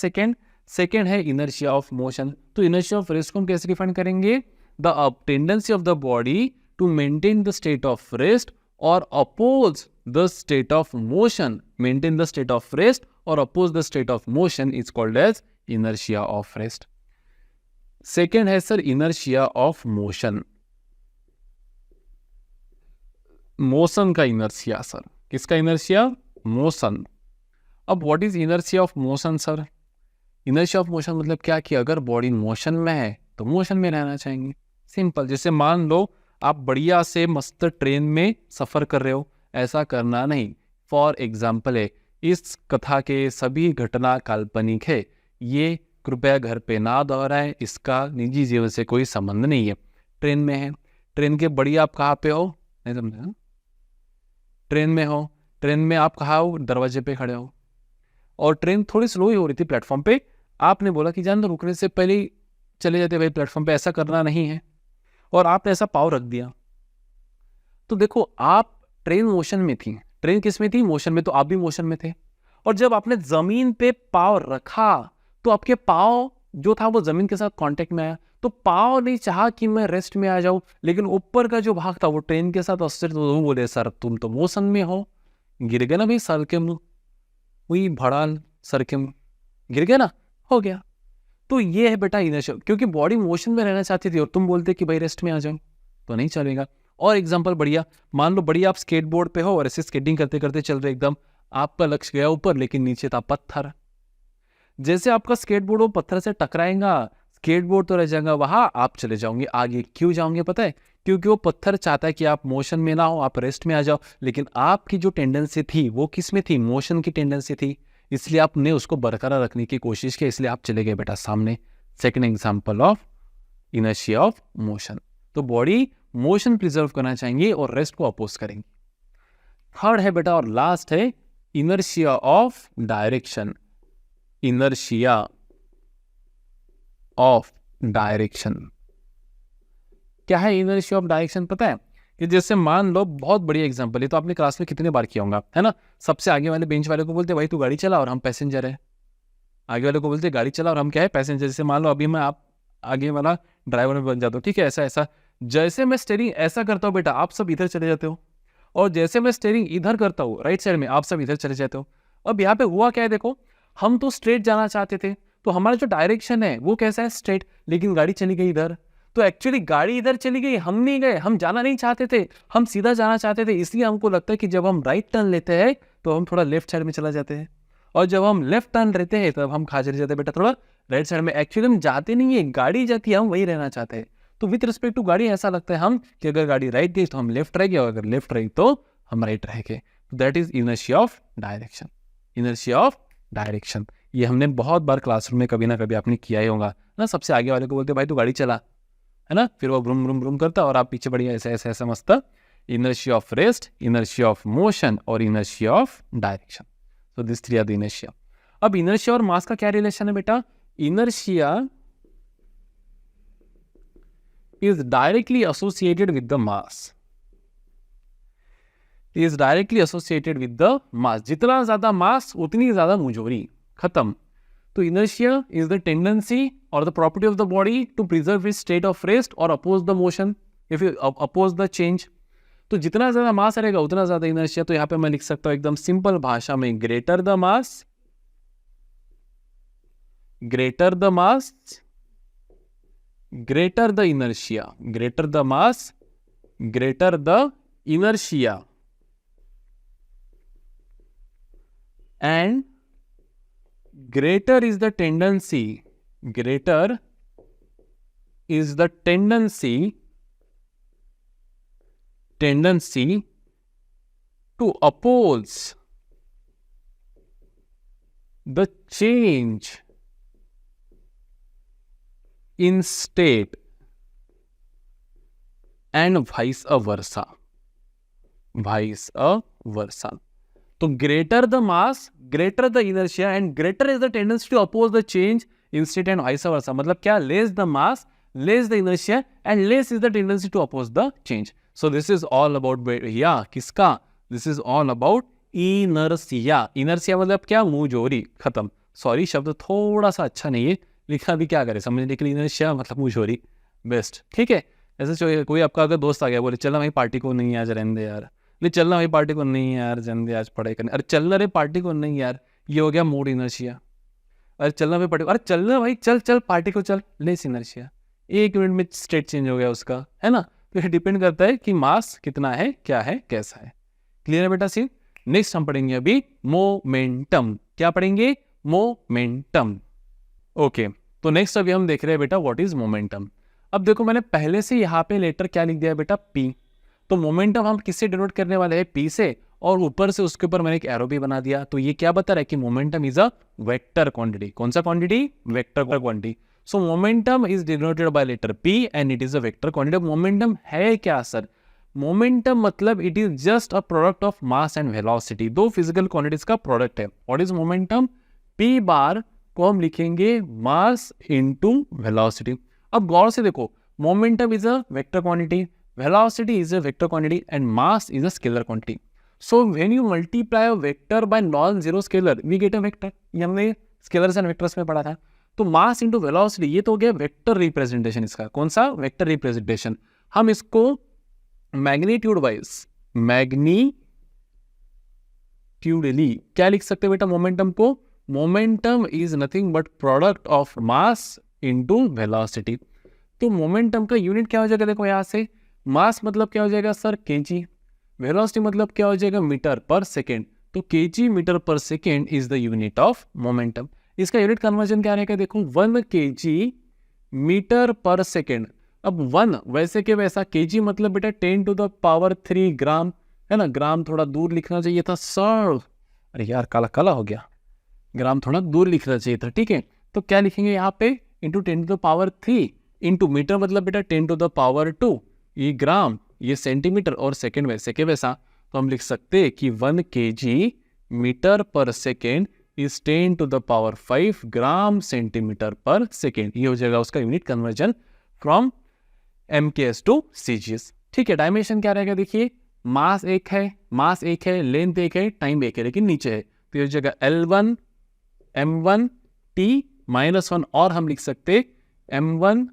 सेकंड है इनर्शिया ऑफ मोशन। तो इनर्शिया ऑफ रेस्ट को हम कैसे डिफाइन करेंगे? The tendency of the body to maintain the state of rest और oppose the state of motion. Maintain the state of rest और oppose the state of motion is called as inertia of rest. Second है sir inertia of motion. Motion का inertia sir, किसका inertia? Motion. अब what is inertia of motion sir? Inertia of motion मतलब क्या कि अगर body motion में है तो मोशन में रहना चाहेंगे। सिंपल। जैसे मान लो आप बढ़िया से मस्त ट्रेन में सफ़र कर रहे हो, ऐसा करना नहीं। फॉर एग्जाम्पल है, इस कथा के सभी घटना काल्पनिक है, ये कृपया घर पे ना दोहराएं, इसका निजी जीवन से कोई संबंध नहीं है। ट्रेन में है, ट्रेन के बढ़िया आप कहाँ पे हो, नहीं समझे, ट्रेन में हो, ट्रेन में आप कहाँ हो, दरवाजे पे खड़े हो, और ट्रेन थोड़ी स्लो ही हो रही थी प्लेटफॉर्म पे। आपने बोला कि जान, रुकने से पहले ही चले जाते भाई प्लेटफॉर्म पे, ऐसा करना नहीं है, और आपने ऐसा पाव रख दिया। तो देखो, आप ट्रेन मोशन में थी, ट्रेन किस में थी, मोशन में, तो आप भी मोशन में थे। और जब आपने जमीन पे पाव रखा तो आपके पाव जो था वो जमीन के साथ कांटेक्ट में आया, तो पाव नहीं चाहा कि मैं रेस्ट में आ जाऊं, लेकिन ऊपर का जो भाग था वो ट्रेन के साथ अस्थिर, तो वो बोले सर तुम तो मोशन में हो, गिर गए ना भाई सर के मुंह, वही भड़ाल सर के मुंह, गिर गया ना, हो गया। तो ये है बेटा इनर्शिया, क्योंकि बॉडी मोशन में रहना चाहती थी और तुम बोलते कि भाई रेस्ट में आ जाओ, तो नहीं चलेगा। और एग्जांपल बढ़िया, मान लो बढ़िया आप स्केटबोर्ड पे हो और ऐसे स्केटिंग करते करते चल रहे, एकदम आपका लक्ष्य गया ऊपर, लेकिन नीचे था पत्थर। जैसे आपका स्केटबोर्ड वो पत्थर से टकराएगा, स्केटबोर्ड तो रह जाएगा वहां, आप चले जाओगे आगे। क्यों जाओगे पता है? क्योंकि वो पत्थर चाहता है कि आप मोशन में ना हो, आप रेस्ट में आ जाओ, लेकिन आपकी जो टेंडेंसी थी वो किस में थी, मोशन की टेंडेंसी थी, इसलिए आपने उसको बरकरार रखने की कोशिश की, इसलिए आप चले गए बेटा सामने। Second example of inertia of motion. तो बॉडी मोशन प्रिजर्व करना चाहेंगे और रेस्ट को अपोज करेंगे। थर्ड है बेटा और लास्ट है inertia of direction. Inertia of direction क्या है? इनर्शिया ऑफ डायरेक्शन पता है कि जैसे मान लो, बहुत बढ़िया एग्जांपल है, तो आपने क्लास में कितने बार किया होगा, है ना? सबसे आगे वाले बेंच वाले को बोलते भाई तू गाड़ी चला, और हम पैसेंजर है। आगे वाले को बोलते गाड़ी चला और हम क्या है, पैसेंजर। जैसे मान लो अभी मैं आप आगे वाला ड्राइवर में बन जाता हूँ, ठीक है, ऐसा ऐसा। जैसे मैं स्टीयरिंग ऐसा करता हूँ बेटा, आप सब इधर चले जाते हो, और जैसे मैं स्टीयरिंग इधर करता हूँ राइट साइड में, आप सब इधर चले जाते हो। अब यहाँ पे हुआ क्या है, देखो, हम तो स्ट्रेट जाना चाहते थे, तो हमारा जो डायरेक्शन है वो कैसा है, स्ट्रेट, लेकिन गाड़ी चली गई इधर। तो एक्चुअली गाड़ी इधर चली गई, हम नहीं गए, हम जाना नहीं चाहते थे, हम सीधा जाना चाहते थे। इसलिए हमको लगता है कि जब हम राइट टर्न लेते हैं तो हम थोड़ा लेफ्ट साइड में चला जाते हैं, और जब हम लेफ्ट टर्न लेते हैं तब हम खा चले जाते हैं बेटा थोड़ा राइट साइड में। एक्चुअली हम जाते नहीं है, गाड़ी जाती है, हम वही रहना चाहते हैं। तो विथ रिस्पेक्ट टू गाड़ी ऐसा लगता है हम कि अगर गाड़ी राइट गई तो हम लेफ्ट रह गए, और अगर लेफ्ट रही तो हम राइट रह गए। That is inertia of direction. Inertia of direction ये हमने बहुत बार क्लासरूम में कभी ना कभी आपने किया ही होगा ना। सबसे आगे वाले को बोलते भाई तू गाड़ी चला, है ना, फिर वो ब्रूम ब्रूम ब्रूम करता और आप पीछे बढ़िया ऐसा ऐसा ऐसा मस्त। Inertia of rest, inertia of motion और inertia of direction. So this three are the inertia. अब इनर्शिया और मास का क्या रिलेशन है बेटा? इनर्शिया is directly associated with the mass. Is directly associated with the mass. जितना ज्यादा मास उतनी ज्यादा मुझोरी, खत्म। तो inertia is the tendency or the property of the body to preserve its state of rest or oppose the motion, if you oppose the change. तो जितना ज्यादा मास रहेगा उतना ज्यादा इनर्शिया। तो यहाँ पे मैं लिख सकता हूँ एकदम सिंपल भाषा में, greater the mass, greater the mass, greater the inertia, greater the mass, greater the inertia, and greater is the tendency, greater is the tendency to oppose the change in state and vice versa, vice versa. तो greater the mass, greater the inertia and greater is the tendency to oppose the change in state and vice versa. मतलब क्या? less the mass, less the inertia and less is the tendency to oppose the change. So this is all about किसका? This is all about inertia. inertia मतलब क्या? मुझोरी, खत्म। Sorry शब्द थोड़ा सा अच्छा नहीं है लिखा, भी क्या करें समझने के लिए। इनर्शिया मतलब मुझोरी, बेस्ट, ठीक है। ऐसे कोई आपका अगर दोस्त आ गया बोले चलना भाई पार्टी को, नहीं आज रहने दे यार, नहीं चलना भाई पार्टी को, नहीं यार रहने दे आज पढ़ाई करने, अरे चलना रे पार्टी को, नहीं यार, ये हो गया मूड इनर्शिया। अरे चलना भाई पार्टी, अरे चलना भाई, चल चल पार्टी को चल, लेस इनर्शिया। 1 मिनट में स्टेट चेंज हो गया उसका, है ना। तो ये डिपेंड करता है कि मास कितना है, क्या है, कैसा है। क्लियर है बेटा सी? नेक्स्ट हम पढ़ेंगे अभी मोमेंटम। क्या पढ़ेंगे? मोमेंटम। ओके, तो नेक्स्ट अभी हम देख रहे हैं बेटा व्हाट इज मोमेंटम। अब देखो मैंने पहले से यहाँ पे लेटर क्या लिख दिया बेटा, p। तो मोमेंटम हम किससे डिनोट करने वाले हैं, p से, और ऊपर से उसके ऊपर मैंने एक एरो भी बना दिया। तो ये क्या बता रहा है कि momentum is a vector quantity. कौन सा quantity, vector quantity. So momentum is denoted by letter p and it is a vector quantity. Momentum है क्या सर, मोमेंटम मतलब it is just a product of mass and velocity, दो physical quantities का product है। What is momentum, p bar को हम लिखेंगे mass into velocity. अब गौर से देखो, momentum is a vector quantity, velocity is a vector quantity and mass is a scalar quantity. So when you multiply a vector by non-zero scalar, we get a vector. ये हमने scalars and vectors में पढ़ा था। तो mass into velocity, ये तो हो गया वेक्टर रिप्रेजेंटेशन इसका। कौन सा, वेक्टर रिप्रेजेंटेशन। हम इसको मैग्नीट्यूड वाइज, मैग्नीट्यूडली क्या लिख सकते हैं बेटा मोमेंटम को, momentum is nothing but product of mass into velocity. तो मोमेंटम का यूनिट क्या हो जाएगा, देखो यहां से मास मतलब क्या हो जाएगा सर, केजी, वेलोसिटी मतलब क्या हो जाएगा, मीटर पर सेकेंड। तो KG metre per second is the unit of momentum. इसका यूनिट कन्वर्जन क्या रहेगा, देखो 1 kg मीटर पर सेकेंड। अब 1 वैसे के वैसा, केजी मतलब बेटा 10⁻³ ग्राम, है ना। ग्राम थोड़ा दूर लिखना चाहिए था सर, अरे यार काला काला हो गया, ग्राम थोड़ा दूर लिखना चाहिए था, ठीक है। तो क्या लिखेंगे यहाँ पे, इंटू 10⁻³ इंटू मीटर मतलब बेटा 10⁻², ये ग्राम, ये सेंटीमीटर, और सेकेंड वैसे के वैसा। तो हम लिख सकते हैं कि 1 kg metre per second is 10⁵ gram centimetre per second. ये हो जाएगा उसका unit conversion from MKS to CGS, ठीक है। डायमेंशन क्या रहेगा, देखिए मास एक है, लेंथ एक है, टाइम एक है, लेकिन नीचे है। तो ये हो जाएगा L1 M1 T -1, और हम लिख सकते M1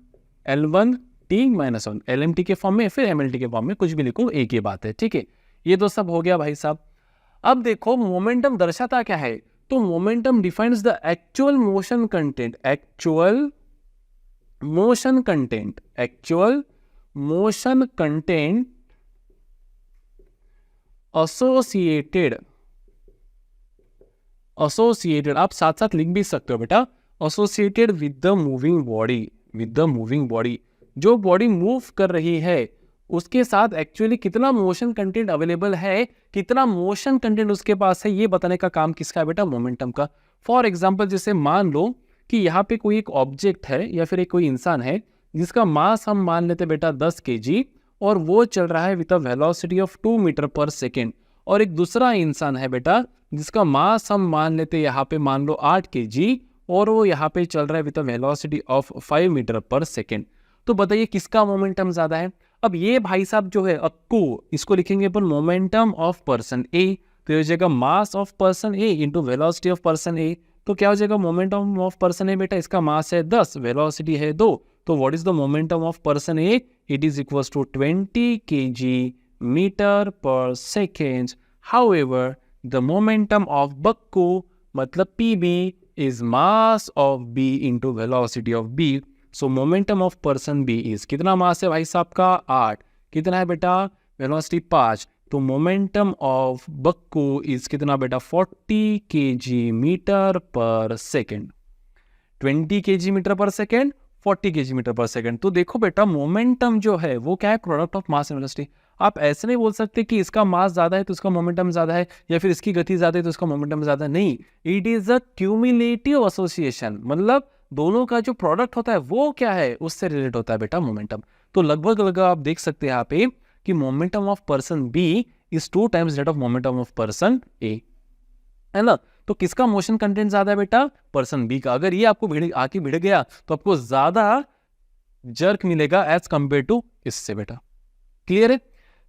L1 T-1 LMT के फॉर्म में, फिर MLT के फॉर्म में, कुछ भी लिखो एक ही बात है, ठीक है। ये तो सब हो गया भाई साहब। अब देखो मोमेंटम दर्शाता क्या है, तो momentum defines the actual motion content, actual motion content associated, आप साथ साथ लिख भी सकते हो बेटा, associated with the moving body, जो बॉडी मूव कर रही है उसके साथ एक्चुअली कितना मोशन कंटेंट अवेलेबल है, कितना मोशन कंटेंट उसके पास है, ये बताने का काम किसका है बेटा, मोमेंटम का। फॉर एग्जांपल जैसे मान लो कि यहाँ पे कोई एक ऑब्जेक्ट है या फिर एक कोई इंसान है जिसका मास हम मान लेते बेटा 10 kg, और वो चल रहा है with a velocity of 2 metre per second. और एक दूसरा इंसान है बेटा जिसका मास हम मान लेते यहाँ पे मान लो 8 kg, और वो यहाँ पे चल रहा है with a velocity of 5 metre per second. तो बताइए किसका मोमेंटम ज्यादा है। अब ये भाई साहब जो है अक्कू, इसको लिखेंगे अपन मोमेंटम ऑफ पर्सन ए। तो ये हो जाएगा mass of person A into velocity of person A. तो क्या हो जाएगा मोमेंटम ऑफ पर्सन ए, बेटा इसका मास है 10, वेलोसिटी है 2, तो what is the momentum of person A, it is equals to 20 kg metre per second. However the momentum of Bakku मतलब PB is mass of B into velocity of B। So momentum of person B is, कितना mass है भाई साहब का 8, कितना है बेटा velocity 5, तो मोमेंटम ऑफ बक्कू इज कितना बेटा 40 kg metre per second. 20 kg metre per second, 40 kg metre per second. तो देखो बेटा मोमेंटम जो है वो क्या है, product of mass and velocity. आप ऐसे नहीं बोल सकते कि इसका मास ज्यादा है तो इसका मोमेंटम ज्यादा है, या फिर इसकी गति ज्यादा है तो इसका मोमेंटम ज्यादा, नहीं। It is a cumulative association, मतलब दोनों का जो प्रोडक्ट होता है वो क्या है, उससे रिलेट होता है बेटा मोमेंटम। तो लगभग आप देख सकते हैं यहाँ पे कि momentum of person B is 2 times that of momentum of person A, है ना। तो किसका मोशन कंटेंट ज्यादा है बेटा, पर्सन B का। अगर ये आपको आके भिड़ गया तो आपको ज्यादा जर्क मिलेगा एज कंपेयर टू इससे बेटा, क्लियर है।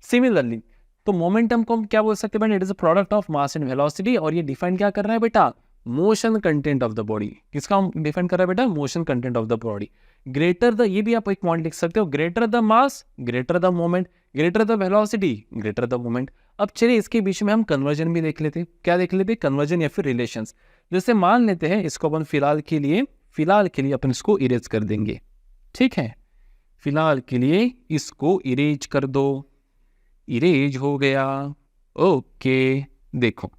सिमिलरली तो मोमेंटम को हम क्या बोल सकते हैं बेटा, it is a product of mass and velocity, और ये डिफाइन क्या कर रहा है बेटा, motion content of the body. किसका हम डिफाइन कर रहा है बेटा, motion content of the body. Greater the, ये भी आप एक पॉइंट लिख सकते हो, greater the mass greater the moment, greater the velocity greater the moment. अब चलिए इसके बीच में हम कन्वर्जन भी देख लेते हैं। क्या देख लेते हैं, कन्वर्जन या फिर रिलेशंस। जैसे मान लेते हैं इसको अपन फिलहाल के लिए अपन इसको इरेज कर देंगे, ठीक है। फिलहाल के लिए इसको इरेज कर दो, इरेज हो गया, ओके। देखो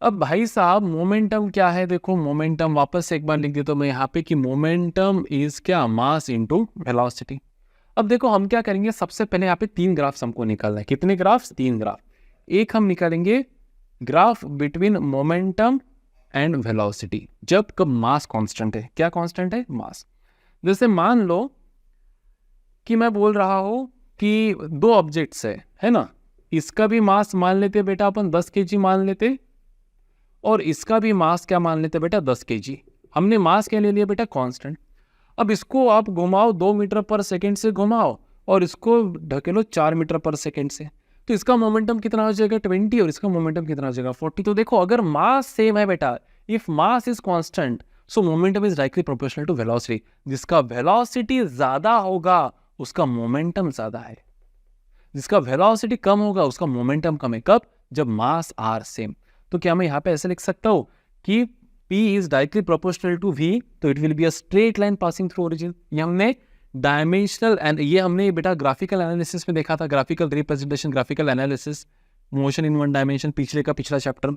अब भाई साहब मोमेंटम क्या है, देखो मोमेंटम वापस से एक बार लिख देता हूं मैं यहाँ पे कि मोमेंटम इज क्या, मास इनटू वेलोसिटी। अब देखो हम क्या करेंगे, सबसे पहले यहाँ पे 3 ग्राफ्स हमको निकालना है। कितने ग्राफ्स? 3 ग्राफ। एक हम निकालेंगे graph between momentum and velocity, जब कब मास कांस्टेंट है। क्या कांस्टेंट है? मास। जैसे मान लो कि मैं बोल रहा हूं कि 2 ऑब्जेक्ट्स है ना, इसका भी मास मान लेते बेटा अपन 10 kg मान लेते, और इसका भी मास क्या मान लेते बेटा 10 kg। हमने मास क्या ले लिया बेटा? कांस्टेंट। अब इसको आप घुमाओ 2 मीटर पर सेकेंड से घुमाओ, और इसको ढकेलो 4 मीटर पर सेकेंड से, तो इसका मोमेंटम कितना हो जाएगा? 20, और इसका मोमेंटम कितना हो जाएगा? 40। तो देखो अगर मास सेम है बेटा, if mass is constant so momentum is directly proportional to velocity. जिसका वेलोसिटी ज्यादा होगा उसका मोमेंटम ज्यादा है, जिसका वेलोसिटी कम होगा उसका मोमेंटम कम है। कब? जब मास आर सेम। तो क्या मैं यहाँ पे ऐसे लिख सकता हूँ कि P is directly proportional to V, तो it will be a straight line passing through origin। ये हमने डायमेंशनल एंड ये हमने बेटा ग्राफिकल एनालिसिस में देखा था, graphical representation, graphical analysis, motion in one dimension, पिछला चैप्टर।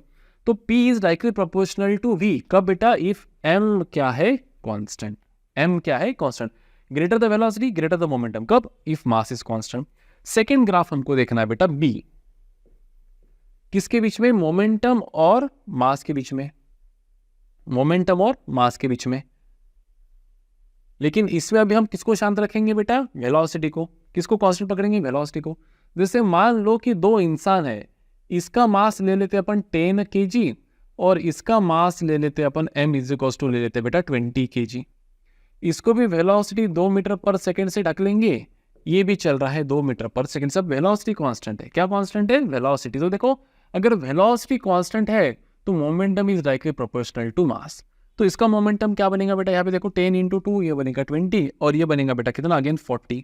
तो P is directly proportional to V कब बेटा? इफ M क्या है? कांस्टेंट। M क्या है? Constant. Greater the velocity greater the momentum, कब? If mass is constant. Second graph हमको देखना है बेटा B, किसके बीच में? मोमेंटम और मास के बीच में, मोमेंटम और मास के बीच में। लेकिन इसमें अभी हम किसको शांत रखेंगे बेटा? वेलोसिटी को। किसको कांस्टेंट पकड़ेंगे? वेलोसिटी को। जैसे मान लो कि 2 इंसान है, इसका मास ले लेते अपन 10 kg, और इसका मास ले लेते अपन m = ले लेते बेटा 20 kg। इसको भी वेलोसिटी 2 मीटर पर सेकेंड से ढक लेंगे, ये भी चल रहा है 2 मीटर पर सेकेंड। सब वेलोसिटी कांस्टेंट है। क्या कांस्टेंट है? वेलोसिटी। तो देखो अगर वेलोसिटी कांस्टेंट है तो momentum is directly proportional to mass. तो इसका मोमेंटम क्या बनेगा बेटा? यहाँ पे देखो 10 × 2 ये बनेगा 20, और ये बनेगा बेटा कितना? अगेन 40।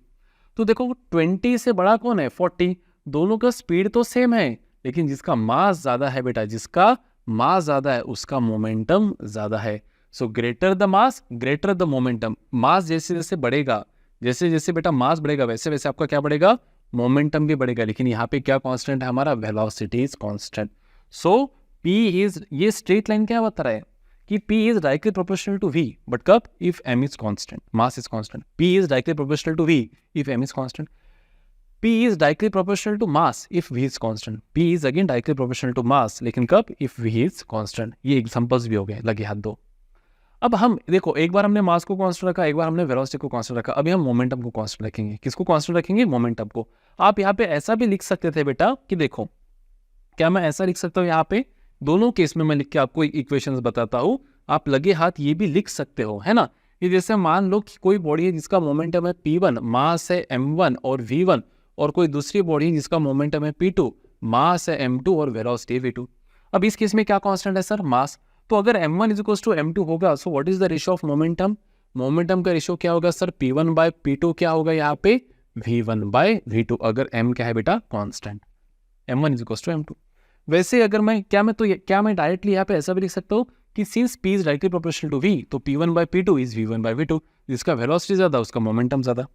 तो देखो 20 से बड़ा कौन है? 40। दोनों का स्पीड तो सेम है, लेकिन जिसका मास ज्यादा है बेटा, जिसका मास ज्यादा है उसका मोमेंटम ज्यादा है। So greater the mass greater the momentum. Mass जैसे जैसे बढ़ेगा, जैसे जैसे बेटा मास बढ़ेगा वैसे वैसे आपका क्या बढ़ेगा? मोमेंटम भी बढ़ेगा। लेकिन यहाँ पे क्या कांस्टेंट है हमारा? Velocity is constant. So P is, ये स्ट्रेट लाइन क्या बता रहा है कि P is directly proportional to V, but कब? If M is constant, mass is constant. P is directly proportional to V if M is constant. P is directly proportional to mass if V is constant. P is again directly proportional to mass, लेकिन कब? If V is constant. ये examples भी हो गए, लगे हाथ दो। अब हम देखो एक बार हमने मास को कांस्टेंट रखा, एक बार हमने वेलोसिटी को कांस्टेंट रखा, अभी हम मोमेंटम को कांस्टेंट रखेंगे। किसको कांस्टेंट रखेंगे? मोमेंटम को। आप यहाँ पे ऐसा भी लिख सकते थे बेटा कि देखो, क्या मैं ऐसा लिख सकता हूँ यहाँ पे? दोनों केस में मैं लिख के आपको इक्वेशंस बताता हूँ, आप लगे हाथ ये भी लिख सकते हो, है ना। ये जैसे मान लो कि कोई बॉडी है जिसका मोमेंटम है P1, मास है M1 और V1, और कोई दूसरी बॉडी है जिसका मोमेंटम है P2, मास है M2 और वेलोसिटी V2। अब इस केस में क्या कांस्टेंट है सर? मास। तो अगर M1 = M2 होगा, सो what is the ratio of momentum? Momentum का रेशियो क्या होगा सर? P1/P2 क्या होगा यहाँ पे? V1/V2। अगर M क्या है बेटा? कांस्टेंट। M1 = M2। वैसे अगर मैं क्या मैं डायरेक्टली यहाँ पे ऐसा भी लिख सकता हूँ कि since P is directly proportional to V, तो P1/P2 इज V1/V2। जिसका वेलोसिटी ज्यादा उसका मोमेंटम ज्यादा।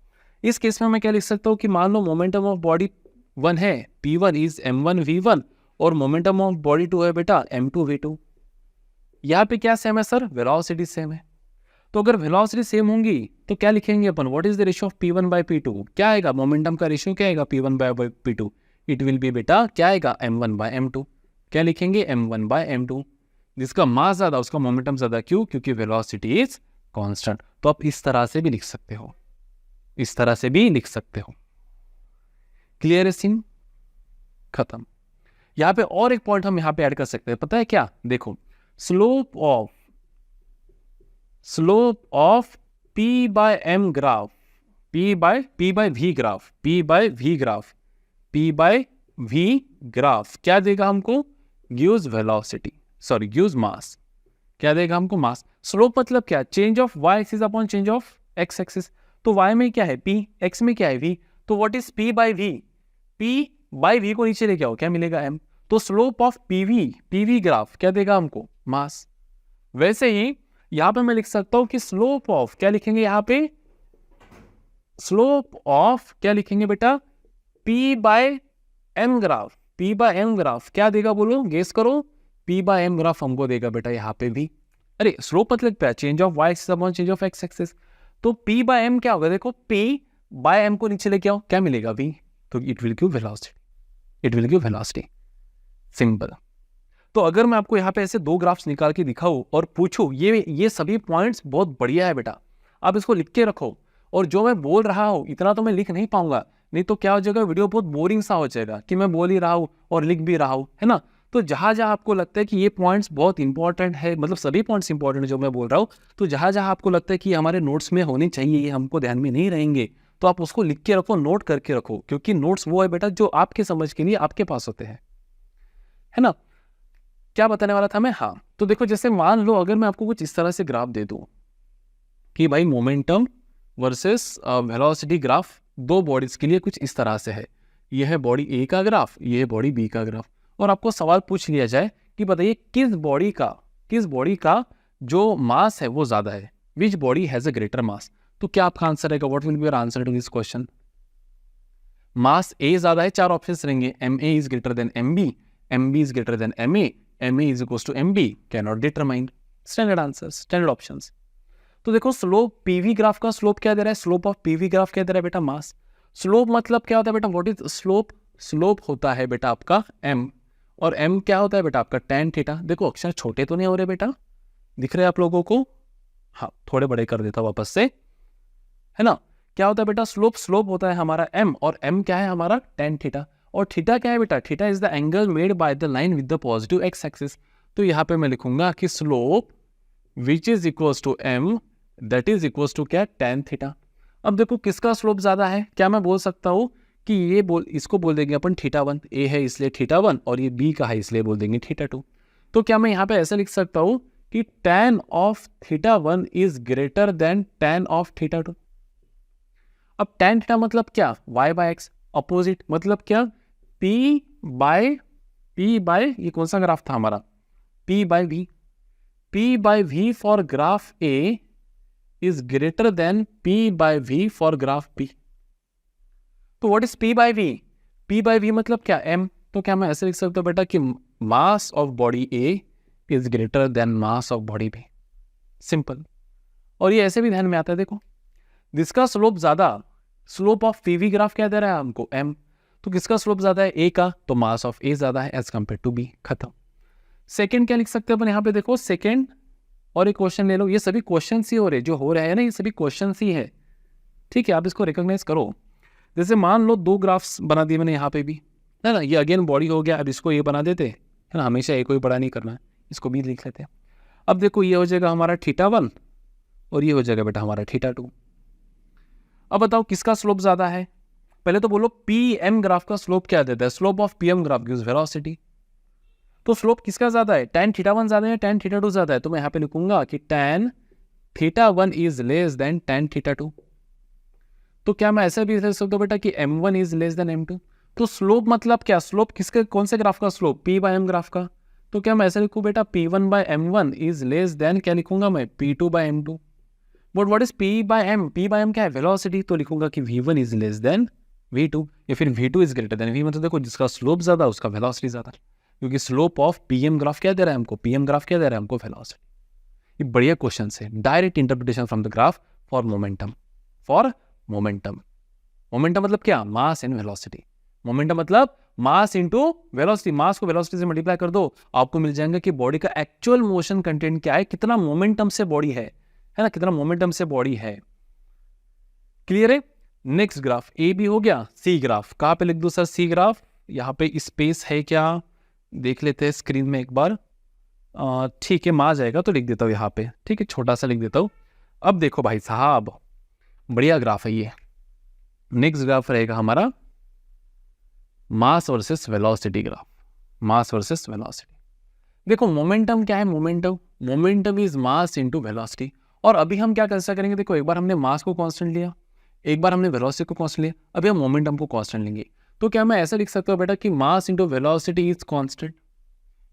इस केस में मैं क्या लिख सकता हूँ कि मान लो मोमेंटम ऑफ बॉडी 1 है, P1 इज M1/V1, और मोमेंटम ऑफ बॉडी 2 है बेटा M2/V2। यहाँ पे क्या सेम है सर? वेलोसिटी सेम है। तो अगर वेलोसिटी सेम होंगी तो क्या लिखेंगे अपन? What is the ratio of P1/P2? क्या आएगा? मोमेंटम का रेशियो क्या आएगा P1/P2? इट विल बी बेटा क्या आएगा? M1/M2। क्या लिखेंगे? M1/M2। जिसका मास ज्यादा उसका मोमेंटम ज्यादा। क्यों? क्योंकि वेलोसिटी इज कांस्टेंट। तो आप इस तरह से भी लिख सकते हो, इस तरह से भी लिख सकते हो। क्लियर है सीन? खत्म। यहाँ पे और एक पॉइंट हम यहाँ पे ऐड कर सकते हैं, पता है क्या? देखो slope of P/M graph, P/V graph क्या देगा हमको? गिव्स वेलोसिटी, सॉरी गिव्स मास। क्या देगा हमको? मास। स्लोप मतलब क्या? Change of y axis upon change of x axis. तो y में क्या है? P, x में क्या है? V। तो व्हाट इज P/V? P/V को नीचे लेके आओ, क्या मिलेगा? M। तो स्लोप ऑफ PV ग्राफ क्या देगा हमको? मास। वैसे ही यहां पे मैं लिख सकता हूं कि स्लोप ऑफ, क्या लिखेंगे यहां पे? स्लोप ऑफ क्या लिखेंगे बेटा? P/M graph. P/M ग्राफ क्या देगा बोलो? गेस करो। P बाय एम ग्राफ हमको देगा बेटा यहाँ पे भी, अरे स्लोप मतलब क्या, change of Y axis upon change of X axis. तो P बाय एम क्या होगा, देखो P बाय एम को नीचे लेके आओ, क्या मिलेगा V, तो it will give velocity, it will give velocity, simple. तो अगर मैं आपको यहाँ पे ऐसे दो ग्राफ्स निकाल के दिखाऊं और पूछूं ये सभी पॉइंट्स बहुत बढ़िया है बेटा, आप इसको लिख के रखो, और जो मैं बोल रहा हूँ इतना तो मैं लिख नहीं पाऊंगा, नहीं तो क्या हो जाएगा, वीडियो बहुत बोरिंग सा हो जाएगा कि मैं बोल ही रहा हूँ और लिख भी रहा हूँ, है ना। तो जहां जहां आपको लगता है कि ये पॉइंट्स बहुत इंपॉर्टेंट है, मतलब सभी पॉइंट्स इंपॉर्टेंट है जो मैं बोल रहा हूँ, तो जहां जहां आपको लगता है कि हमारे नोट्स में होने चाहिए, ये हमको ध्यान में नहीं रहेंगे, तो आप उसको लिख के रखो, नोट करके रखो, क्योंकि नोट्स वो है बेटा जो आपके समझ के लिए आपके पास होते हैं, है ना। क्या बताने वाला था मैं, हाँ, तो देखो जैसे मान लो अगर मैं आपको कुछ इस तरह से ग्राफ दे दूं कि भाई मोमेंटम वर्सेस वेलोसिटी ग्राफ दो बॉडीज के लिए कुछ इस तरह से है, यह है बॉडी ए का ग्राफ, यह है बॉडी बी का ग्राफ, और आपको सवाल पूछ लिया जाए कि बताइए किस बॉडी का जो मास है वो ज्यादा है, which body has a greater mass, तो क्या आपका आंसर रहेगा, what will be your answer to this question. Mass A ज्यादा है, चार ऑप्शंस रहेंगे, M A is greater than M B is greater than M A is equal to M B, can not determine, standard answer, standard options. तो देखो slope PV graph का slope क्या दे रहा है, स्लोप ऑफ पीवी ग्राफ क्या दे रहा है बेटा, मास। स्लोप मतलब क्या होता है बेटा, व्हाट इज स्लोप, स्लोप होता है बेटा आपका एम, और एम क्या होता है बेटा आपका tan थीटा। देखो अक्षर छोटे तो नहीं हो रहे बेटा, दिख रहे आप लोगों को, हाँ थोड़े बड़े कर देता हूं वापस से, है ना। क्या होता है बेटा स्लोप, स्लोप होता है हमारा m, और m क्या है हमारा tan थीटा, और थीटा क्या है बेटा, theta is the angle made by the line with the positive x axis. तो यहाँ पे मैं लिखूंगा कि slope which is equals to m that is equals to क्या, tan थीटा। अब देखो किसका स्लोप ज्यादा है, क्या मैं बोल सकता हूँ कि इसको बोल देंगे अपन θ1, a है इसलिए θ1, और ये b का है इसलिए बोल देंगे θ2। तो क्या मैं यहाँ पे ऐसे लिख सकता हूँ कि tan of θ1 is greater than tan of θ2। अब tan थीटा मतलब क्या, y बाय x, अपोजिट मतलब क्या, p बाय ये कौन सा ग्राफ था हमारा, p by v for graph a is greater than p by v for graph b। तो what is p by v, p by v मतलब क्या, m। तो क्या मैं ऐसे लिख सकता हूँ बेटा कि mass of body a is greater then mass of body b, simple. और ये ऐसे भी ध्यान में आता है, देखो जिसका स्लोप ज्यादा, स्लोप ऑफ पीवी ग्राफ क्या दे रहा है हमको, m, तो किसका स्लोप ज्यादा है, a का, तो मास ऑफ a ज्यादा है एज कंपेयर टू b, खत्म। सेकंड क्या लिख सकते हैं अपन यहाँ पे, देखो सेकंड, और एक क्वेश्चन ले लो, ये सभी क्वेश्चन ही हो रहे, जो हो रहे हैं ना ये सभी क्वेश्चन ही है, ठीक है, आप इसको रिकॉग्नाइज करो। जैसे मान लो दो ग्राफ्स बना दिए मैंने यहाँ पे भी, है ना, ये अगेन बॉडी हो गया, अब इसको ये बना देते है ना, हमेशा एक कोई बड़ा नहीं करना है, इसको भी लिख लेते हैं। अब देखो ये हो जाएगा हमारा θ1 और ये हो जाएगा बेटा हमारा θ2। अब बताओ किसका स्लोप ज्यादा है, पहले तो बोलो पीएम ग्राफ का स्लोप क्या देता है, slope of PM graph gives velocity. तो स्लोप किसका ज्यादा है, tan θ1 ज्यादा है, tan θ2 ज्यादा है, तो मैं यहाँ पे लिखूंगा कि tan θ1 is less than tan θ2। तो क्या मैं ऐसा भी लिख सकता हूँ बेटा कि m1 is less then m2। तो स्लोप मतलब क्या, स्लोप किसके, कौन से ग्राफ का slope, p by m graph का। तो क्या मैं ऐसा लिखूं बेटा p1 bye m1 is less then, क्या लिखूंगा मैं, p2 by m2। But what is p by m, p by m क्या है, वेलोसिटी, तो लिखूंगा कि v1 is less then v2, या फिर v2 is greater then v, मतलब देखो जिसका स्लोप ज्यादा उसका वेलोसिटी ज्यादा, क्योंकि स्लोप ऑफ pm ग्राफ क्या दे रहा है हमको, pm ग्राफ क्या दे रहा है हमको, वेलोसिटी। ये बढ़िया क्वेश्चन है, direct interpretation from the graph for momentum, for momentum. Momentum मतलब क्या, मास एंड वेलोसिटी। मोमेंटम मतलब मास इनटू वेलोसिटी, मास को वेलोसिटी से मल्टीप्लाई कर दो, आपको मिल जाएगा कि बॉडी का एक्चुअल मोशन कंटेंट क्या है, कितना मोमेंटम से बॉडी है ना, कितना मोमेंटम से बॉडी है। क्लियर है। नेक्स्ट ग्राफ ए भी हो गया, सी ग्राफ कहां पे लिख दो सर, सी ग्राफ, यहाँ पे स्पेस है क्या, देख लेते हैं स्क्रीन में एक बार, ठीक है, आ जाएगा तो लिख देता हूँ यहाँ पे, ठीक है, छोटा सा लिख देता हूँ। अब देखो भाई साहब, बढ़िया ग्राफ है ये। नेक्स्ट ग्राफ रहेगा हमारा मास वर्सेस वेलोसिटी ग्राफ, मास वर्सेस वेलोसिटी। देखो मोमेंटम क्या है, momentum is mass into velocity. और अभी हम क्या कैसा करेंगे, देखो एक बार हमने मास को कांस्टेंट लिया, एक बार हमने वेलोसिटी को कांस्टेंट लिया, अभी हम मोमेंटम को कांस्टेंट लेंगे। तो क्या मैं ऐसा लिख सकता हूँ बेटा कि mass into velocity is constant,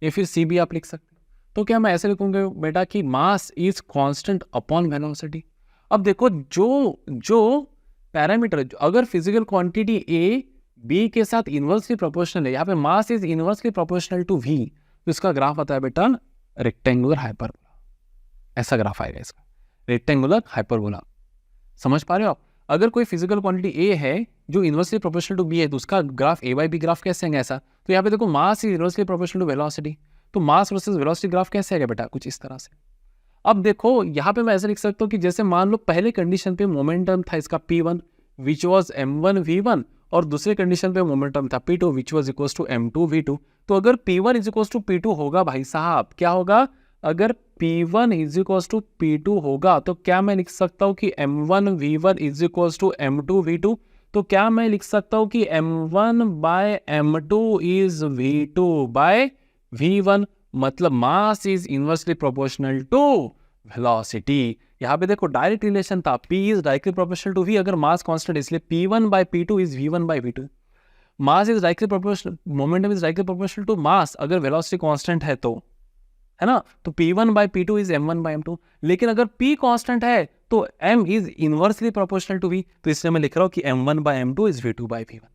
या फिर सी भी आप लिख सकते हो। तो क्या मैं ऐसे लिखूंगा बेटा कि मास इज कांस्टेंट अपॉन वेलोसिटी। अब देखो जो पैरामीटर, अगर फिजिकल क्वांटिटी ए बी के साथ इनवर्सली प्रोपोर्शनल है, यहाँ पे mass is inversely proportional to V, तो इसका ग्राफ आता है बेटा रेक्टेंगुलर हाइपरबोला, ऐसा ग्राफ आएगा इसका, रेक्टेंगुलर हाइपरबोला। समझ पा रहे हो आप? अगर कोई फिजिकल क्वांटिटी ए है जो इनवर्सली प्रोपोर्शनल टू बी है तो उसका graph A by B graph कैसे आएगा ऐसा? तो यहाँ पे देखो mass is inversely proportional to velocity, तो मास वर्सेस वेलोसिटी ग्राफ कैसे आएगा बेटा? कुछ इस तरह से। अब देखो यहाँ पे मैं ऐसे लिख सकता हूँ कि जैसे मान लो पहले कंडीशन पे मोमेंटम था इसका P1 which was M1 V1 और दूसरे कंडीशन पे मोमेंटम था P2 which was equal to M2 V2। तो अगर P1 is equal to P2 होगा भाई साहब, क्या होगा? अगर P1 is equal to P2 होगा तो क्या मैं लिख सकता हूँ कि M1 V1 is equal to M2 V2? तो क्या मैं लिख सकता हूँ कि M1 bye M2 is V2 by V1, मतलब mass is inversely proportional to velocity. यहाँ पे देखो डायरेक्ट रिलेशन था, P is directly proportional to V, अगर मास कांस्टेंट इसलिए P1 by P2 is V1 by V2। Mass is directly proportional, momentum is directly proportional to mass, अगर velocity constant है तो, है ना? तो P1 by P2 is M1 bye M2। लेकिन अगर P कांस्टेंट है तो M is inversely proportional to V, तो इसलिए मैं लिख रहा हूँ कि M1 bye M2 is V2 by V1।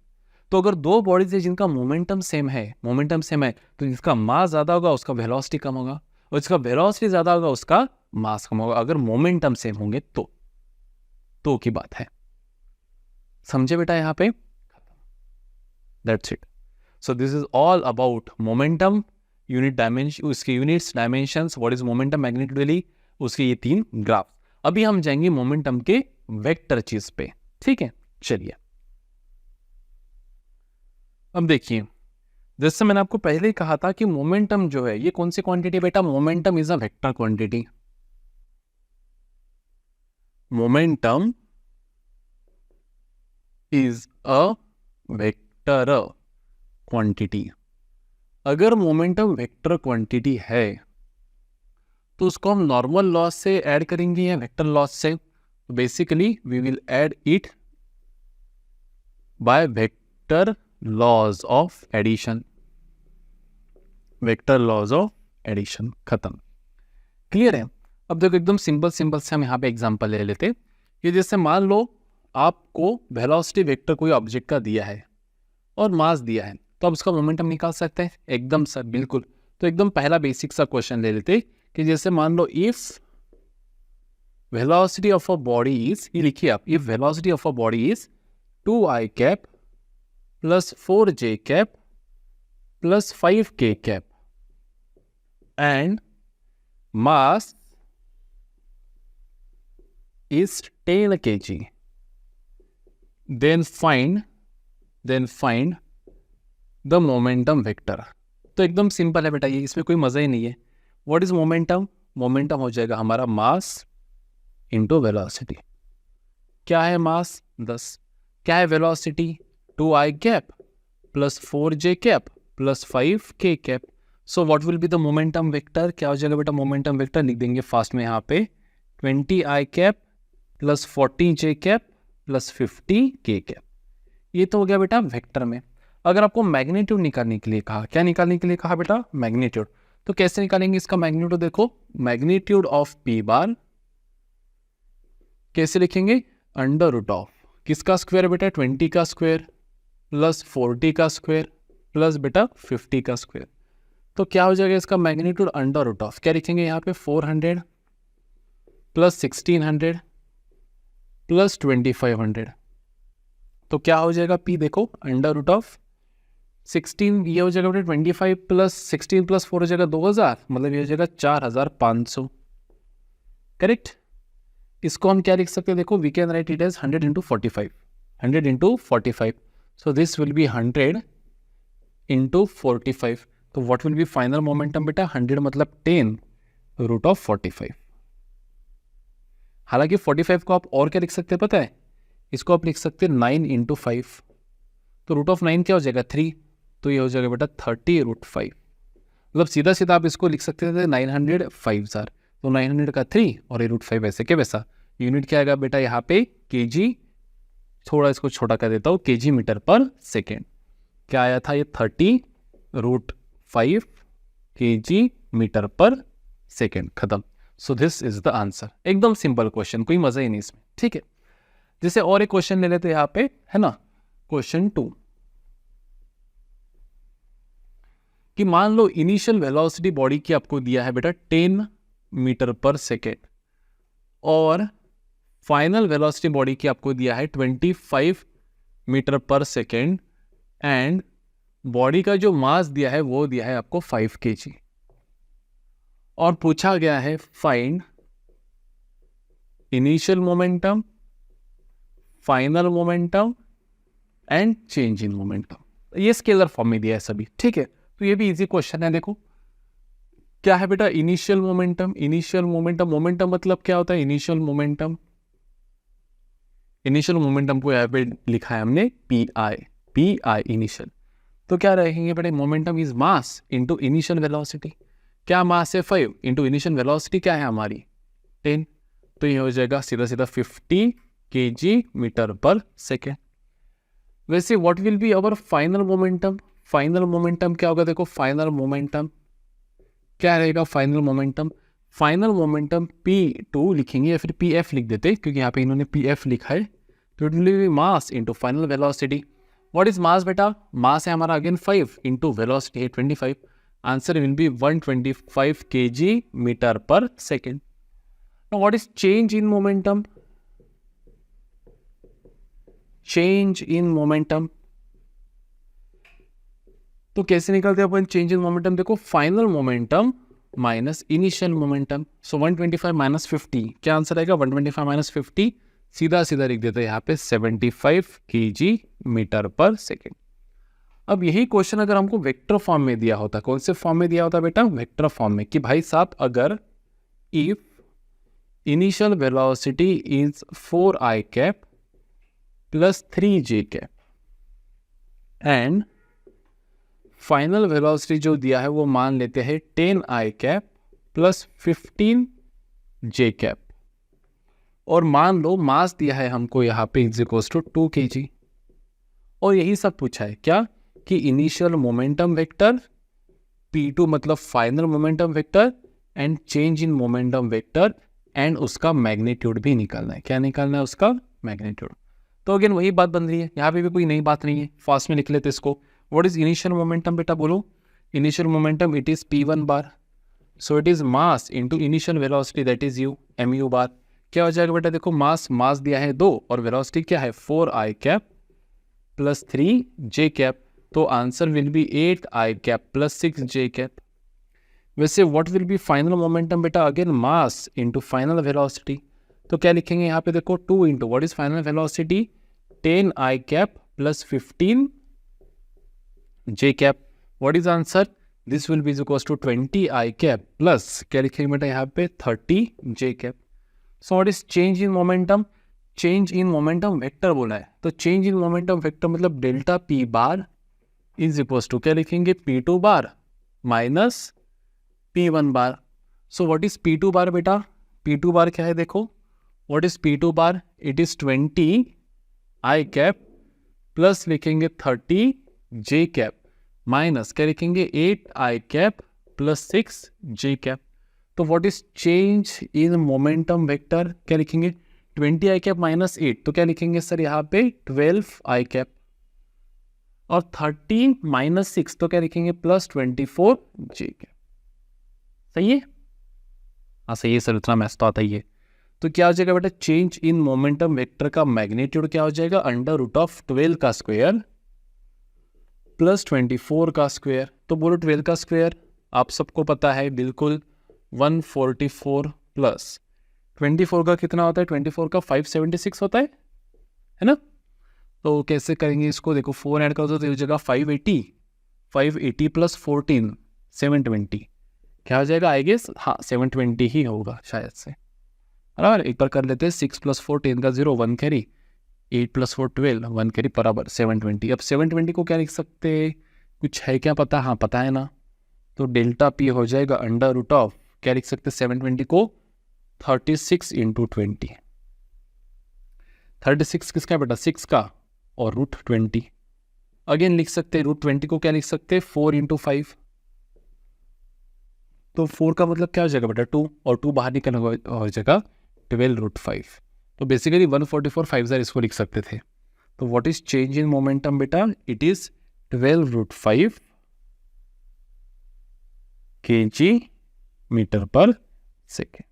तो अगर दो बॉडीज है जिनका मोमेंटम सेम है, तो जिसका मास ज्यादा होगा उसका वेलोसिटी कम होगा, और जिसका वेलोसिटी ज्यादा होगा उसका मास कम होगा, अगर मोमेंटम सेम होंगे तो की बात है। समझे बेटा यहाँ पे? That's it. So this is all about momentum, unit dimension, उसके units, dimensions, what is momentum magnitudely, उसके ये 3 ग्राफ। अभी हम जाएंगे मोमेंटम के वेक्टर चीज पे, ठीक है? चलिए अब देखिए, जैसे मैंने आपको पहले ही कहा था कि मोमेंटम जो है ये कौन सी क्वांटिटी बेटा? Momentum is a vector quantity. Momentum is a vector quantity. अगर मोमेंटम वेक्टर क्वांटिटी है तो उसको हम नॉर्मल लॉस से ऐड करेंगे या वेक्टर लॉस से? Basically we will add it by vector laws of addition. Vector laws of addition, खत्म। क्लियर है? अब देखो एकदम सिंपल से हम यहाँ पे एग्जांपल ले लेते कि जैसे मान लो आपको वेलोसिटी वेक्टर कोई ऑब्जेक्ट का दिया है और मास दिया है, तो आप उसका मोमेंटम निकाल सकते हैं एकदम सर, बिल्कुल। तो एकदम पहला बेसिक सा क्वेश्चन ले लेते कि जैसे मान लो if velocity of a body is, ये लिखिए आप, if velocity of a body is 2i cap plus 4j cap plus 5k cap and mass is 10 kg, then find the momentum vector। तो एकदम सिंपल है बेटा ये, इसमें कोई मजा ही नहीं है। What is momentum? मोमेंटम हो जाएगा हमारा मास इंटू वेलोसिटी। क्या है मास? 10। क्या है velocity? 2i cap plus 4j cap plus 5k cap. So what will be the momentum vector? क्या हो जाएगा बेटा मोमेंटम वेक्टर? लिख देंगे फास्ट में यहाँ पे 20i cap plus 40j cap plus 50k cap. ये तो हो गया बेटा वेक्टर में। अगर आपको मैग्नीट्यूड निकालने के लिए कहा, क्या निकालने के लिए कहा बेटा? मैग्नीट्यूड। तो कैसे निकालेंगे इसका मैग्नीट्यूड? देखो मैग्नीट्यूड ऑफ p बार कैसे लिखेंगे? अंडर रूट ऑफ किसका स्क्वायर बेटा? 20 का स्क्वायर प्लस 40 का स्क्वायर प्लस बेटा 50 का स्क्वायर। तो क्या हो जाएगा इसका मैग्नीट्यूड? अंडर रूट ऑफ, क्या लिखेंगे यहाँ पे? 400 प्लस 1600 प्लस 2500। तो क्या हो जाएगा p? देखो अंडर रूट ऑफ 16, ये हो जाएगा बेटा 25 प्लस 16 प्लस 4 हो जाएगा 2000, मतलब ये हो जाएगा 4500। करेक्ट? इसको हम क्या लिख सकते हैं? देखो we can write it as 100 into 45, 100 into 45। So this will be 100 into 45। तो what will be final momentum बेटा? 100 मतलब 10 रूट ऑफ 45। हालांकि 45 को आप और क्या लिख सकते हैं पता है? इसको आप लिख सकते हैं 9 इंटू 5। तो रूट ऑफ 9 क्या हो जाएगा? 3। तो ये हो जाएगा बेटा 30 रूट 5। मतलब सीधा सीधा आप इसको लिख सकते थे 900 5,000। तो 900 का 3 और ये रूट 5 ऐसे के वैसा। यूनिट क्या आएगा बेटा यहाँ पे? केजी। थोड़ा इसको छोटा कर देता हूँ, केजी मीटर पर सेकेंड। क्या आया था ये? 30 root 5 KG metre per second. खत्म। सो दिस इज द आंसर। एकदम सिंपल क्वेश्चन, कोई मजा ही नहीं इसमें। ठीक है, जैसे और एक क्वेश्चन ले लेते हैं यहाँ पे, है ना? क्वेश्चन 2। कि मान लो इनिशियल वेलोसिटी बॉडी की आपको दिया है बेटा 10 मीटर पर सेकेंड और फाइनल वेलोसिटी बॉडी की आपको दिया है 25 metre per second and body का जो मास दिया है वो दिया है आपको 5 kg और पूछा गया है find initial momentum, final momentum and change in momentum. ये स्केलर फॉर्म में दिया है सभी, ठीक है। तो ये भी इजी क्वेश्चन है। देखो क्या है बेटा, initial momentum. Initial momentum, momentum मतलब क्या होता है, इनिशियल मोमेंटम। इनिशियल मोमेंटम को यहाँ पे लिखा है हमने पी आई इनिशियल। तो क्या रहेंगे बेटे, momentum is mass into initial velocity. क्या मास है 5 इंटू इनिशियल वेलोसिटी क्या है हमारी 10, तो ये हो जाएगा सीधा सीधा 50 kg मीटर पर सेकेंड। वैसे what will be our final momentum. Final momentum क्या होगा, देखो फाइनल मोमेंटम क्या रहेगा, final momentum. Final momentum P2 लिखेंगे या फिर PF लिख देते क्योंकि यहाँ पे इन्होंने PF लिखा है। तो it will B mass into final velocity. What is mass बेटा, मास है हमारा अगेन 5 इंटू वेलोसिटी है 25। Answer will be 125 kg metre per second. Now what is change in momentum? Change in momentum. तो कैसे निकलते हैं अपन चेंज इन मोमेंटम, देखो final momentum minus initial momentum. So 125 minus 50 क्या आंसर आएगा, 125 माइनस 50 सीधा सीधा लिख देते हैं यहाँ पे 75 kg मीटर पर सेकेंड। अब यही क्वेश्चन अगर हमको वेक्टर फॉर्म में दिया होता, कौन से फॉर्म में दिया होता बेटा, वेक्टर फॉर्म में, कि भाई साहब अगर if initial velocity is 4i cap plus 3j cap and final velocity जो दिया है वो मान लेते हैं 10i cap plus 15j cap और मान लो मास दिया है हमको यहाँ पे इज इक्वल्स टू 2 kg और यही सब पूछा है क्या कि इनिशियल मोमेंटम वेक्टर P2 मतलब final momentum vector and change in momentum vector and उसका मैग्नीट्यूड भी निकालना है। क्या निकालना है, उसका मैग्नीट्यूड। तो अगेन वही बात बन रही है, यहाँ पे भी कोई नई बात नहीं है, फास्ट में लिख लेते इसको। व्हाट इज इनिशियल मोमेंटम बेटा, बोलो initial momentum it is P1 bar, so it is mass into initial velocity that is you mu बार। क्या हो जाएगा बेटा, देखो मास दिया है 2 और वेलोसिटी क्या है 4i cap plus 3j cap, तो answer will be 8i cap plus 6j cap. वैसे what will be final momentum बेटा, again mass into final velocity. तो क्या लिखेंगे यहाँ पे, देखो 2 into what is final velocity 10i cap plus 15j cap. What is answer, this will be equals to 20i cap plus क्या लिखेंगे बेटा यहाँ पे 30j cap. So what is change in momentum, change in momentum vector बोला है, तो change in momentum vector मतलब delta P bar is equals to क्या लिखेंगे P2 bar minus P1 bar. So what is P2 bar बेटा, P2 bar क्या है देखो, what is P2 bar, it is 20i cap plus लिखेंगे 30j cap minus क्या लिखेंगे 8i cap plus 6j cap. तो what is change in momentum vector, क्या लिखेंगे 20i कैप माइनस 8, तो क्या लिखेंगे सर यहाँ पे 12i कैप और 30 माइनस 6 तो क्या लिखेंगे प्लस 24j कैप। सही है, हाँ सही है सर, इतना मैथ्स तो आता ही है। तो क्या हो जाएगा बेटा, चेंज इन मोमेंटम वेक्टर का मैग्नीट्यूड क्या हो जाएगा, अंडर रूट ऑफ 12 का स्क्वायर प्लस 24 का स्क्वायर। तो बोलो 12 का स्क्वायर आप सबको पता है बिल्कुल 144 प्लस 24 का कितना होता है, 24 का 576 होता है ना। तो कैसे करेंगे इसको, देखो 4 ऐड कर दो तो हो जाएगा 580 प्लस 14 720, क्या हो जाएगा आई गेस, हाँ 720 ही होगा शायद से, बराबर। एक बार कर लेते हैं, 6 प्लस 4 10 का 0 1 कैरी, 8 प्लस 4 12 1 कैरी बराबर 720। अब 720 को क्या लिख सकते हैं, कुछ है क्या पता, हाँ पता है ना, तो डेल्टा P हो जाएगा अंडर रूट ऑफ क्या लिख सकते हैं 720 को 36 इंटू 20। 36 किसका बेटा, 6 का और रूट 20। अगेन लिख सकते हैं रूट 20 को क्या लिख सकते हैं 4 इंटू 5, तो 4 का मतलब क्या हो जाएगा बेटा 2 और 2 बाहर निकलना हो जाएगा 12 रूट 5। तो बेसिकली 144 5 इसको लिख सकते थे। तो what is change in momentum बेटा, it is 12 root 5 kg metre per second.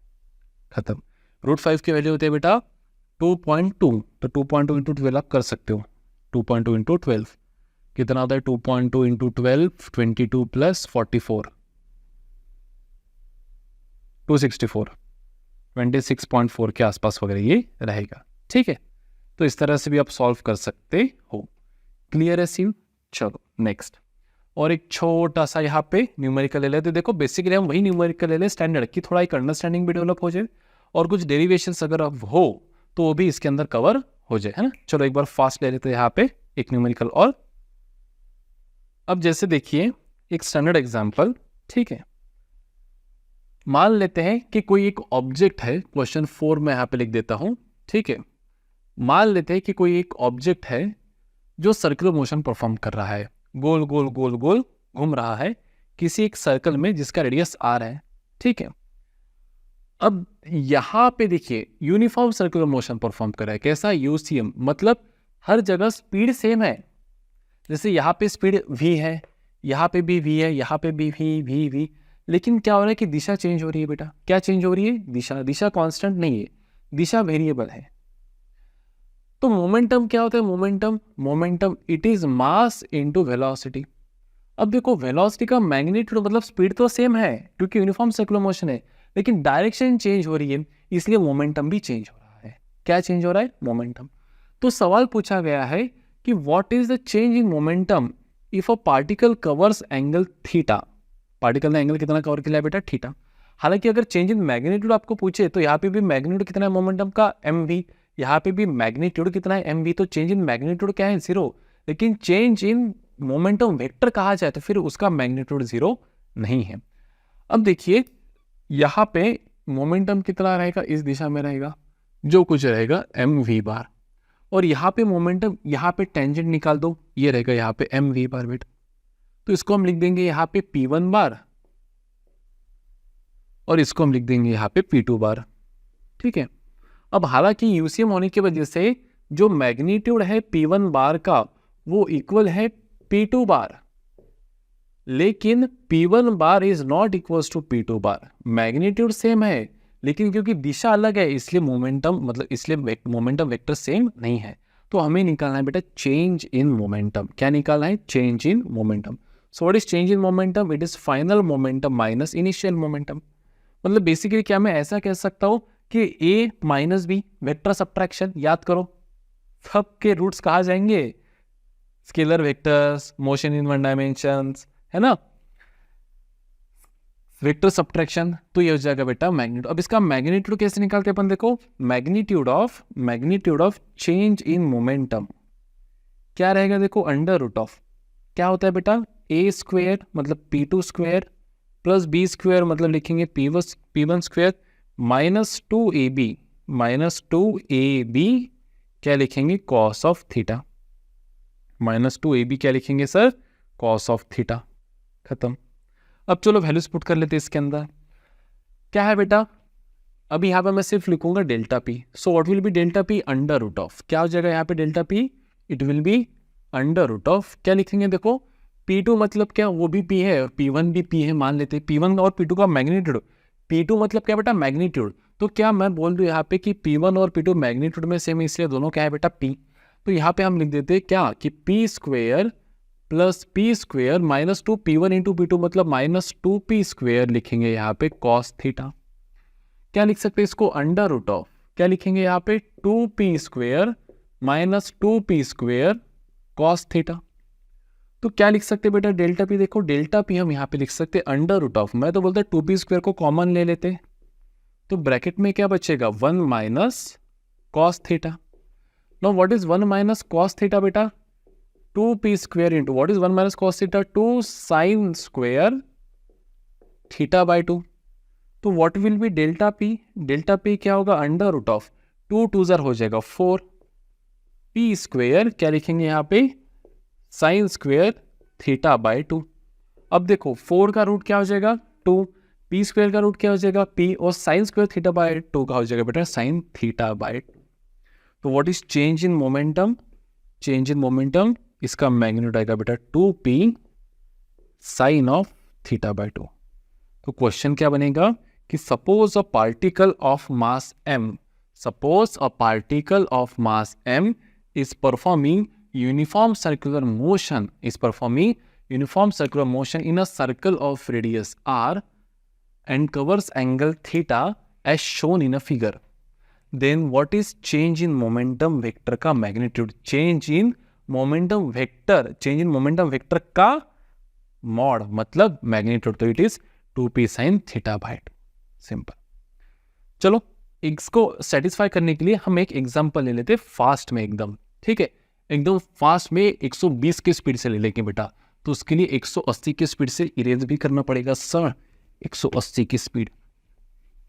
खत्म। √5 की वैल्यू होती है बेटा 2.2, तो 2.2 इंटू 12 आप कर सकते हो। 2.2 इंटू 12 कितना होता है? 2.2 इंटू 12 22 प्लस 44 264 26.4 के आसपास वगैरह ये रहेगा। ठीक है, तो इस तरह से भी आप सॉल्व कर सकते हो। क्लियर है सीन? चलो नेक्स्ट, और एक छोटा सा यहाँ पे न्यूमेरिकल ले लेते। देखो बेसिकली हम वही न्यूमेरिकल ले ले स्टैंडर्ड की, थोड़ा एक अंडरस्टैंडिंग भी डेवलप हो जाए और कुछ डेरिवेशंस अगर अब हो तो वो भी इसके अंदर कवर हो जाए, है ना। चलो एक बार फास्ट ले लेते हैं यहाँ पे एक न्यूमेरिकल और। अब जैसे देखिए एक स्टैंडर्ड एग्जांपल, ठीक है, मान लेते हैं कि कोई एक ऑब्जेक्ट है, क्वेश्चन 4 में यहाँ पे लिख देता हूं। ठीक है, मान लेते हैं कि कोई एक ऑब्जेक्ट है जो सर्कुलर मोशन परफॉर्म कर रहा है, गोल गोल गोल गोल घूम रहा है किसी एक सर्कल में जिसका रेडियस r है। ठीक है, अब यहां पे देखिए यूनिफॉर्म सर्कुलर मोशन परफॉर्म कर रहा है। कैसा? यूसीएम, मतलब हर जगह स्पीड सेम है। जैसे यहाँ पे स्पीड v है, यहाँ पे भी v है, यहाँ पे भी v, लेकिन क्या हो रहा है कि दिशा चेंज हो रही है बेटा। क्या चेंज हो रही है? दिशा कांस्टेंट नहीं है, दिशा वेरिएबल है। तो मोमेंटम क्या होता है? Momentum it is mass into velocity. अब देखो वेलोसिटी का मैग्नीट्यूड मतलब स्पीड तो सेम है क्योंकि यूनिफॉर्म सर्कुलर मोशन है, लेकिन डायरेक्शन चेंज हो रही है, इसलिए मोमेंटम भी चेंज हो रहा है। क्या चेंज हो रहा है? मोमेंटम। तो सवाल पूछा गया है कि what is the change in momentum if a particle covers angle theta. Particle ने एंगल कितना कवर किया है बेटा? थीटा। हालांकि अगर चेंज इन मैग्नीट्यूड आपको पूछे तो यहाँ पे भी मैग्नीट्यूड कितना है मोमेंटम का? mv। यहाँ पे भी मैग्नीट्यूड कितना है? mv। तो चेंज इन मैग्नीट्यूड क्या है? 0। लेकिन चेंज इन मोमेंटम वेक्टर कहा जाए तो फिर उसका मैग्नीट्यूड 0 नहीं है। अब देखिए यहाँ पे मोमेंटम कितना रहेगा? इस दिशा में रहेगा, जो कुछ रहेगा mv बार। और यहाँ पे मोमेंटम, यहाँ पे टेंजेंट निकाल दो, ये रहेगा यहाँ पे mv बार बेटा। तो इसको हम लिख देंगे यहाँ पे p1 बार और इसको हम लिख देंगे यहाँ पे p2 बार। ठीक है, अब हालांकि यूसीएम होने की वजह से जो मैग्नीट्यूड है p1 बार का वो इक्वल है p2 बार, लेकिन p1 bar is not equals to p2 bar. Magnitude same है लेकिन क्योंकि दिशा अलग है इसलिए मोमेंटम वेक्टर सेम नहीं है। तो हमें निकालना है बेटा चेंज इन मोमेंटम। क्या निकालना है? Change in momentum. So what is change in momentum? It is final momentum minus initial momentum. मतलब बेसिकली क्या मैं ऐसा कह सकता हूं कि a minus B vector subtraction. याद करो सब के रूट्स कहाँ जाएंगे? Scalar vectors, motion in one dimension, है ना, वेक्टर सब्ट्रैक्शन। तो ये हो जाएगा बेटा मैग्नीट्यूड। अब इसका मैग्नीट्यूड कैसे निकालते हैं अपन? देखो magnitude of change in momentum क्या रहेगा? देखो अंडर रूट ऑफ क्या होता है बेटा? a स्क्वायर मतलब p2 square plus b square मतलब लिखेंगे p1 स्क्वायर माइनस 2ab क्या लिखेंगे? Cos of theta. Minus 2ab क्या लिखेंगे सर? Cos of theta. खत्म। अब चलो वैल्यूज पुट कर लेते हैं इसके अंदर। क्या है बेटा? अभी यहाँ पे मैं सिर्फ लिखूंगा delta P. So what will be delta P? Under root of क्या हो जाएगा यहाँ पे delta P? It will be under root of क्या लिखेंगे? देखो P2 मतलब क्या? वो भी P है और P1 भी P है। मान लेते हैं P1 और P2 का मैग्नीट्यूड। P2 मतलब क्या बेटा? मैग्नीट्यूड। तो क्या मैं बोल दूं यहाँ पे कि P1 और P2 मैग्नीट्यूड में सेम है इसलिए दोनों क्या है बेटा? P। तो यहाँ पे हम लिख देते हैं क्या कि P square plus P square minus 2 P1 into P2 मतलब माइनस 2P स्क्वेयर लिखेंगे यहाँ पे कॉस थीटा। क्या लिख सकते हैं इसको? अंडर रूट ऑफ क्या लिखेंगे यहाँ पे? 2P square minus 2P square cos theta. तो क्या लिख सकते बेटा डेल्टा पी? देखो डेल्टा पी हम यहाँ पे लिख सकते अंडर रूट ऑफ, मैं तो बोलता 2p स्क्वायर को कॉमन ले लेते तो ब्रैकेट में क्या बचेगा? 1 minus cos theta. Now what is 1 minus cos theta बेटा? 2p square into what is 1 minus cos theta? 2 sine square theta by 2। तो what will be delta P? Delta P क्या होगा? अंडर रूट ऑफ 2 2 ज़र हो जाएगा 4 p square क्या लिखेंगे यहाँ पे? Sine square theta by 2। अब देखो 4 का रूट क्या हो जाएगा? 2, p स्क्वेयर का रूट क्या हो जाएगा? p और साइन स्क्वेयर थीटा बाय 2 का हो जाएगा बेटा साइन थीटा बाय 2। तो what is change in momentum? Change in momentum इसका मैग्नीट्यूड आएगा बेटा 2p sign of theta by 2। तो क्वेश्चन क्या बनेगा कि suppose a particle of mass m, suppose a particle of mass m is performing uniform circular motion in a circle of radius r and covers angle theta as shown in a figure. Then what is change in momentum vector का magnitude? change in momentum vector का mod मतलब magnitude, तो it is 2p sin theta by 2. Simple. चलो इसको satisfy करने के लिए हम एक एग्जांपल ले लेते फास्ट में एकदम. ठीक है, एकदम फास्ट में 120 की स्पीड से ले लेंगे बेटा. तो उसके लिए 180 की स्पीड से इरेज भी करना पड़ेगा सर. 180 की speed,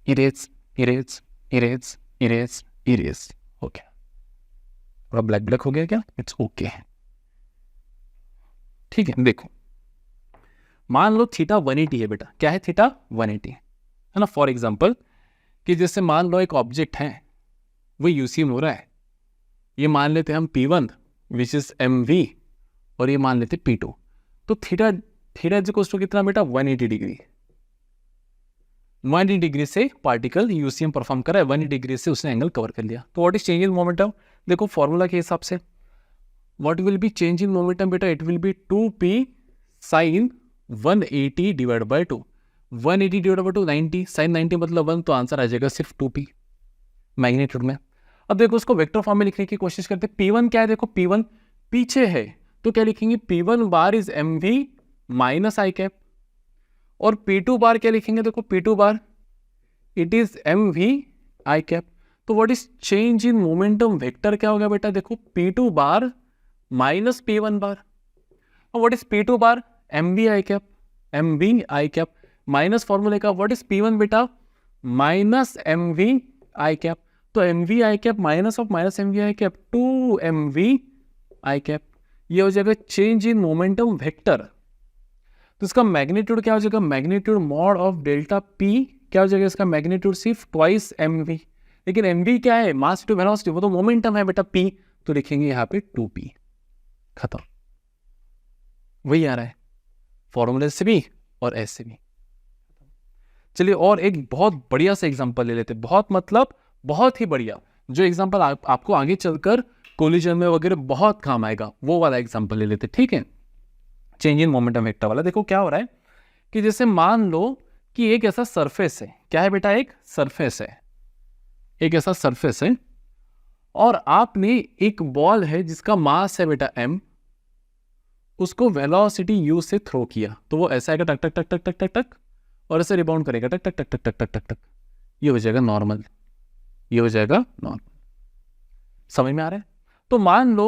erase erase erase erase erase. Okay, थोड़ा ब्लैक ब्लैक हो गया क्या? It's okay. ठीक है, देखो मान लो थीटा 180 है बेटा. क्या है थीटा? 180 है ना. फॉर एग्जांपल कि जैसे मान लो एक ऑब्जेक्ट है, वो यूसीएम हो रहा है. ये मान लेते हैं हम P1 विच इज mv और ये मान लेते हैं P2. तो थीटा इज कितना बेटा? 180 डिग्री. 180 डिग्री से पार्टिकल यूसीएम परफॉर्म कर रहा है, 180 डिग्री से उसने एंगल कवर कर लिया. तो what is change in momentum? देखो फॉर्मूला के हिसाब से what will be change in momentum बेटा? It will be 2p sine 180 divide by 2. 180 divide by 2 90, sine 90 मतलब 1, तो आंसर आ जाएगा सिर्फ 2p मैग्नीट्यूड में. अब देखो उसको वेक्टर फॉर्म में लिखने की कोशिश करते हैं. P1 क्या है? देखो P1 पीछे है, तो क्या लिखेंगे? P1 bar is mv minus i cap. और P2 बार क्या लिखेंगे? देखो P2 bar it is mv i cap. तो what is change in momentum vector क्या होगा बेटा? देखो P2 बार माइनस P1 बार. और what is P2 bar? mv i cap minus फॉर्मूले का व्हाट इज P1 बेटा? Minus mv i cap. तो mv i cap minus of minus mv i cap 2mv I cap. ये हो जाएगा change in momentum vector. तो इसका magnitude क्या हो जाएगा? Magnitude mod of delta p क्या हो जाएगा? इसका मैग्नीट्यूड सिर्फ ट्वाइस mv. लेकिन mv क्या है? मास टू वेलोसिटी, वो तो मोमेंटम है बेटा p. तो लिखेंगे यहाँ पे 2p. खत्म. वही आ रहा है फॉर्मूले से भी और ऐसे भी. चलिए और एक बहुत बढ़िया सा एग्जांपल ले लेते. बहुत ही बढ़िया, जो एग्जांपल आपको आगे चलकर कोलिजन में वगैरह बहुत काम आएगा, वो वाला एग्जांपल ले लेते. ठीक है, चेंज इन मोमेंटम वेक्टर वाला. देखो क्या हो रहा है कि जैसे मान लो कि एक ऐसा सरफेस है. क्या है बेटा? एक सरफेस है, एक ऐसा सरफेस है और आपने एक बॉल है जिसका मास है बेटा m, उसको वेलोसिटी u से थ्रो किया. तो वो ऐसा आएगा टक टक टक टक टक टक टक और ऐसे रिबाउंड करेगा टक टक टक टक टक टक टक टक. ये हो जाएगा नॉर्मल. ये हो जाएगा नॉर्मल. समझ में आ रहा है? तो मान लो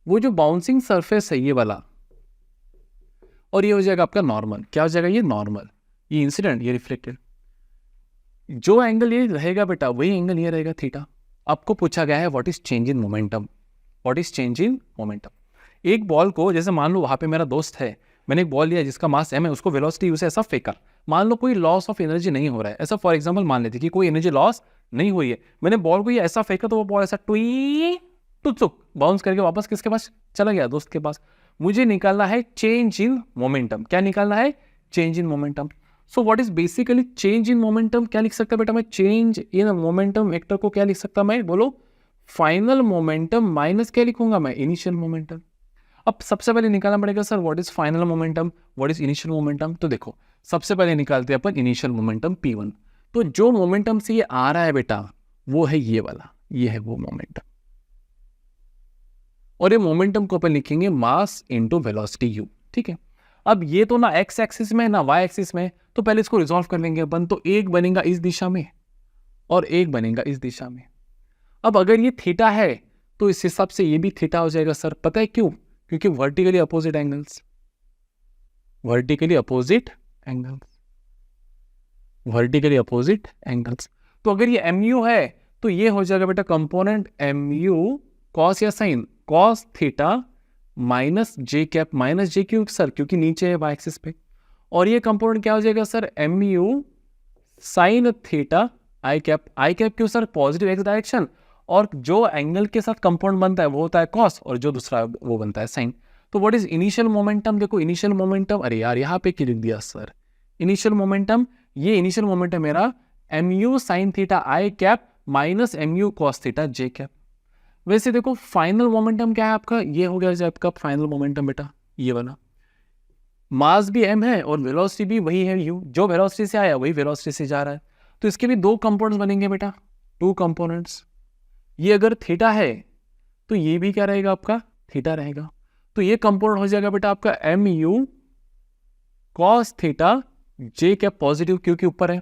वो जो बाउंसिंग सरफेस है ये वाला, और ये हो जाएगा आपका नॉर्मल. क्या हो जाएगा? ये नॉर्मल. ये इंसिडेंट, ये रिफ्लेक्टेड. जो एंगल ये रहेगा बेटा वही एंगल ये रहेगा थीटा. आपको पूछा गया है what is change in momentum. What is change in momentum? एक बॉल को जैसे मान लो वहां पे मेरा दोस्त है, मैंने एक बॉल लिया जिसका मास m है, उसको वेलोसिटी u से ऐसा फेंका. मान लो कोई लॉस ऑफ एनर्जी नहीं हो रहा है, ऐसा फॉर एग्जांपल मान लेते कि कोई एनर्जी लॉस नहीं हुई है. मैंने बॉल को ये ऐसा फेंका तो वो बॉल ऐसा टुई टुचुक बाउंस करके वापस किसके पास चला गया? दोस्त के पास. मुझे निकालना है चेंज इन मोमेंटम. क्या निकालना है? Change in momentum. So what is basically change in momentum? क्या लिख सकता बेटा मैं? चेंज इन मोमेंटम वेक्टर को क्या लिख सकता मैं? बोलो. फाइनल मोमेंटम माइनस क्या लिखूंगा मैं? Initial momentum. अब सबसे पहले निकालना पड़ेगा sir what is final momentum, what is initial momentum. तो देखो सबसे पहले निकालते हैं अपन इनिशियल मोमेंटम P1. तो जो मोमेंटम से ये आ रहा है बेटा वो है ये वाला, ये है वो मोमेंटम. और ये मोमेंटम को अपन लिखेंगे मास इनटू वेलोसिटी u. ठीक है, अब ये तो ना x एक्सिस में ना y एक्सिस में, तो पहले इसको रिजॉल्व कर लेंगे अपन. तो एक बनेगा इस दिशा में और एक बनेगा इस दिशा में. अब अगर ये थीटा है तो इस हिसाब से ये भी थीटा हो जाएगा सर. पता है क्यों? क्योंकि vertically opposite angles, vertically opposite angles, vertically opposite angles. तो अगर ये mu है तो ये हो जाएगा बेटा कंपोनेंट mu कॉस या साइन कॉस थीटा माइनस जे कैप. माइनस जे क्यों सर? क्योंकि नीचे है y एक्सिस पे. और ये कंपोनेंट क्या हो जाएगा सर? mu साइन थीटा आई कैप. आई कैप क्यों सर? Positive x direction. और जो एंगल के साथ कंपाउंड बनता है वो होता है कॉस और जो दूसरा वो बनता है साइन. तो व्हाट इज इनिशियल मोमेंटम? देखो इनिशियल मोमेंटम, अरे यार यहाँ पे क्यों लिख दिया सर? इनिशियल मोमेंटम ये इनिशियल मोमेंटम मेरा mu sin theta i cap minus mu cos theta j cap. वैसे देखो फाइनल मोमेंटम क्या है आपका, ये हो गया आपका फाइनल मोमेंटम बेटा, ये वाला। मास भी m है और वेलोसिटी भी वही है u, जो वेलोसिटी से आया वही वेलोसिटी से जा रहा है। तो इसके भी दो कंपोनेंट्स बनेंगे बेटा, टू कंपोनेंट्स। ये अगर थीटा है तो ये भी क्या रहेगा आपका, थीटा रहेगा। तो ये कंपोनेंट हो जाएगा बेटा आपका mu cos theta j cap positive क्योंकि ऊपर है,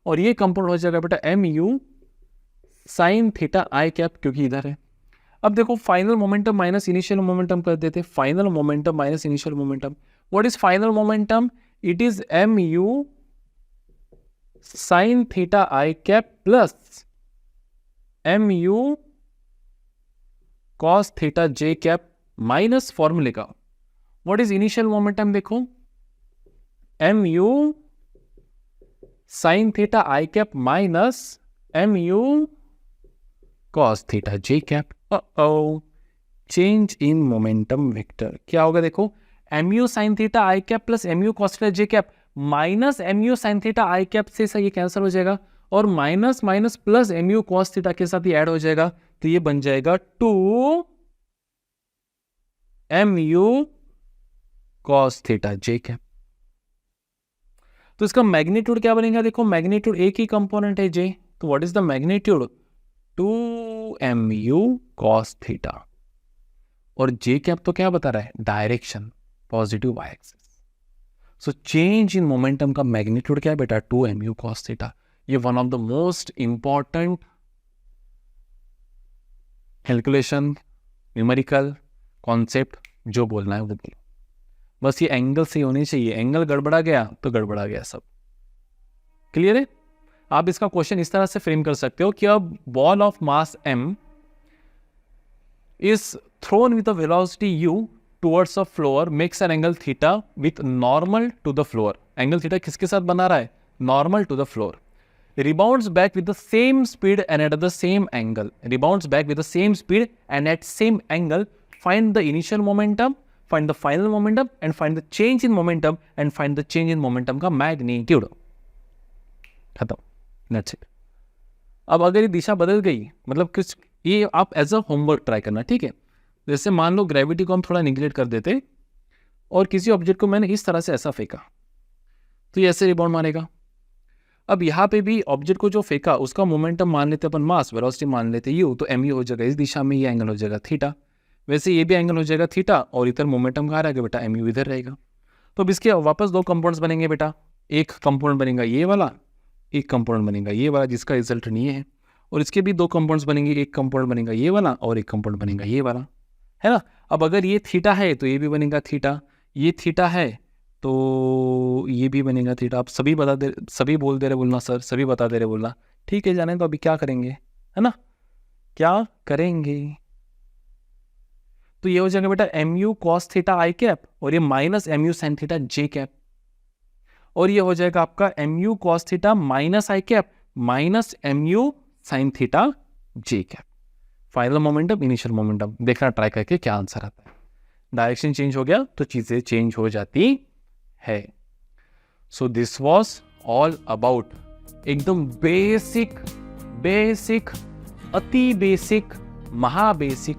और ये कंपोनेंट हो जाएगा बेटा mu sin theta i cap क्योंकि इधर है। अब देखो final momentum minus initial momentum कर देते, final momentum minus initial momentum. What is final momentum? It is mu sin theta i cap plus mu cos theta j cap minus फॉर्मूले का। What is initial momentum? देखो mu sin theta i cap minus mu cos theta j cap. Change in momentum vector क्या होगा? देखो mu sin theta i cap plus mu cos theta j cap minus mu sin theta i cap से ये cancel हो जाएगा, और minus minus plus mu cos theta के साथ ही ऐड हो जाएगा, तो ये बन जाएगा 2 mu cos theta j cap. तो इसका मैग्नीट्यूड क्या बनेगा? देखो मैग्नीट्यूड एक ही कंपोनेंट है j, तो what is the magnitude? 2 mu cos theta, और j कैप तो क्या बता रहा है? Direction, positive y axis. So change in momentum का मैग्नीट्यूड क्या है बेटा? 2 mu cos थीटा। ये one of the most important calculation, numerical concept जो बोलना है वो बोलो, बस ये एंगल सही होनी चाहिए। एंगल गड़बड़ा गया तो गड़बड़ा गया सब। क्लियर है? आप इसका क्वेश्चन इस तरह से फ्रेम कर सकते हो कि अब ball of mass m is thrown with a velocity u towards a floor makes an angle theta with normal to the floor. Angle theta किसके साथ बना रहा है? Normal to the floor. Rebounds back with the same speed and at the same angle. Rebounds back with the same speed and at same angle. Find the initial momentum, find the final momentum, and find the change in momentum, and find the change in momentum का magnitude. खत्म। That's it. अब अगर ये दिशा बदल गई, मतलब कुछ, ये आप एज अ होमवर्क ट्राई करना, ठीक है? जैसे मान लो ग्रेविटी को हम थोड़ा निगलेक्ट कर देते और किसी ऑब्जेक्ट को मैंने इस तरह से ऐसा फेंका, तो ये ऐसे रिबाउंड मारेगा। अब यहाँ पे भी ऑब्जेक्ट को जो फेंका उसका मोमेंटम मान लेते अपन मास, वेलोसिटी मान लेते u, तो mu हो जाएगा इस दिशा में, ये एंगल हो जाएगा थीटा। वैसे ये भी एंगल हो जाएगा थीटा, और इधर मोमेंटम कहाँ रहेगा बेटा? mu इधर रहेगा। तो अब इसके वापस दो कंपोनेंट्स बनेंगे बेटा, एक कंपोनेंट बनेगा ये वाला, एक कंपोनेंट बनेगा ये वाला जिसका रिजल्ट नहीं है, और इसके भी दो कंपोनेंट्स बनेंगे, एक कंपोनेंट बनेगा ये वाला और एक कंपोनेंट बनेगा ये वाला, है ना? अब अगर ये थीटा है तो ये भी बनेगा थीटा, ये थीटा है तो ये भी बनेगा थीटा। आप सभी बता दे, सभी बोल दे रहे बोलना सर, सभी बता दे रहे बोलना, ठीक है? जाने तो अभी क्या करेंगे, है ना? क्या करेंगे? तो ये हो जाएगा बेटा mu cos theta i cap, और ये minus mu sin theta j cap, और ये हो जाएगा आपका mu cos theta minus i cap minus mu sin theta j cap. Final momentum, initial momentum देखना ट्राई करके क्या आंसर आता है। डायरेक्शन चेंज हो गया तो चीजें चेंज हो जाती है। So this was all about एकदम बेसिक अति बेसिक महाबेसिक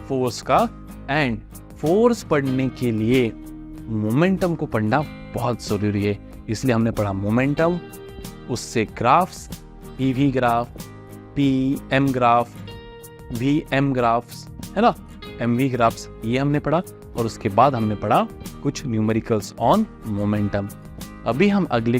फोर्स का। एंड फोर्स पढ़ने के लिए मोमेंटम को पढ़ना बहुत जरूरी है, इसलिए हमने पढ़ा मोमेंटम, उससे graphs, PV graph, PM graph, VM graphs, है ना, एमवी ग्राफ्स, ये हमने पढ़ा, और उसके बाद हमने पढ़ा कुछ न्यूमेरिकल्स ऑन मोमेंटम। अभी हम अगले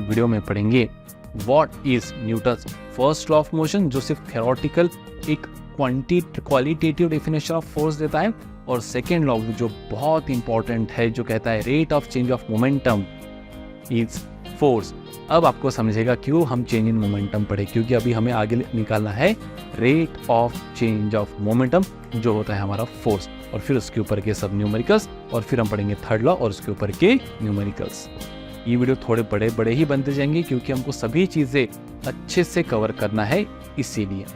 वीडियो में पढ़ेंगे what is Newton's first law of motion, जो सिर्फ थ्योरेटिकल एक क्वालिटेटिव डेफिनेशन ऑफ फोर्स देता है, और सेकेंड लॉ जो बहुत इंपॉर्टेंट है, जो कहता है rate of change of momentum is force. अब आपको समझेगा क्यों हम चेंज इन मोमेंटम पढ़े, क्योंकि अभी हमें आगे निकालना है rate of change of momentum, जो होता है हमारा फोर्स, और फिर उसके ऊपर के सब न्यूमेरिकल्स, और फिर हम पढ़ेंगे थर्ड लॉ और उसके ऊपर के न्यूमेरिकल्स। ये वीडियो थोड़े बड़े ही बनते जाएंगे, क्योंकि हमको सभी चीज़ें अच्छे से कवर करना है, इसीलिए।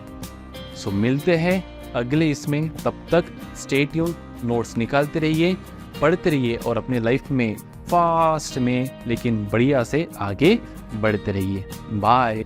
सो मिलते हैं अगले इसमें, तब तक स्टे ट्यून, नोट्स निकालते रहिए, पढ़ते रहिए, और अपने लाइफ में फास्ट में लेकिन बढ़िया से आगे बढ़ते रहिए। बाय।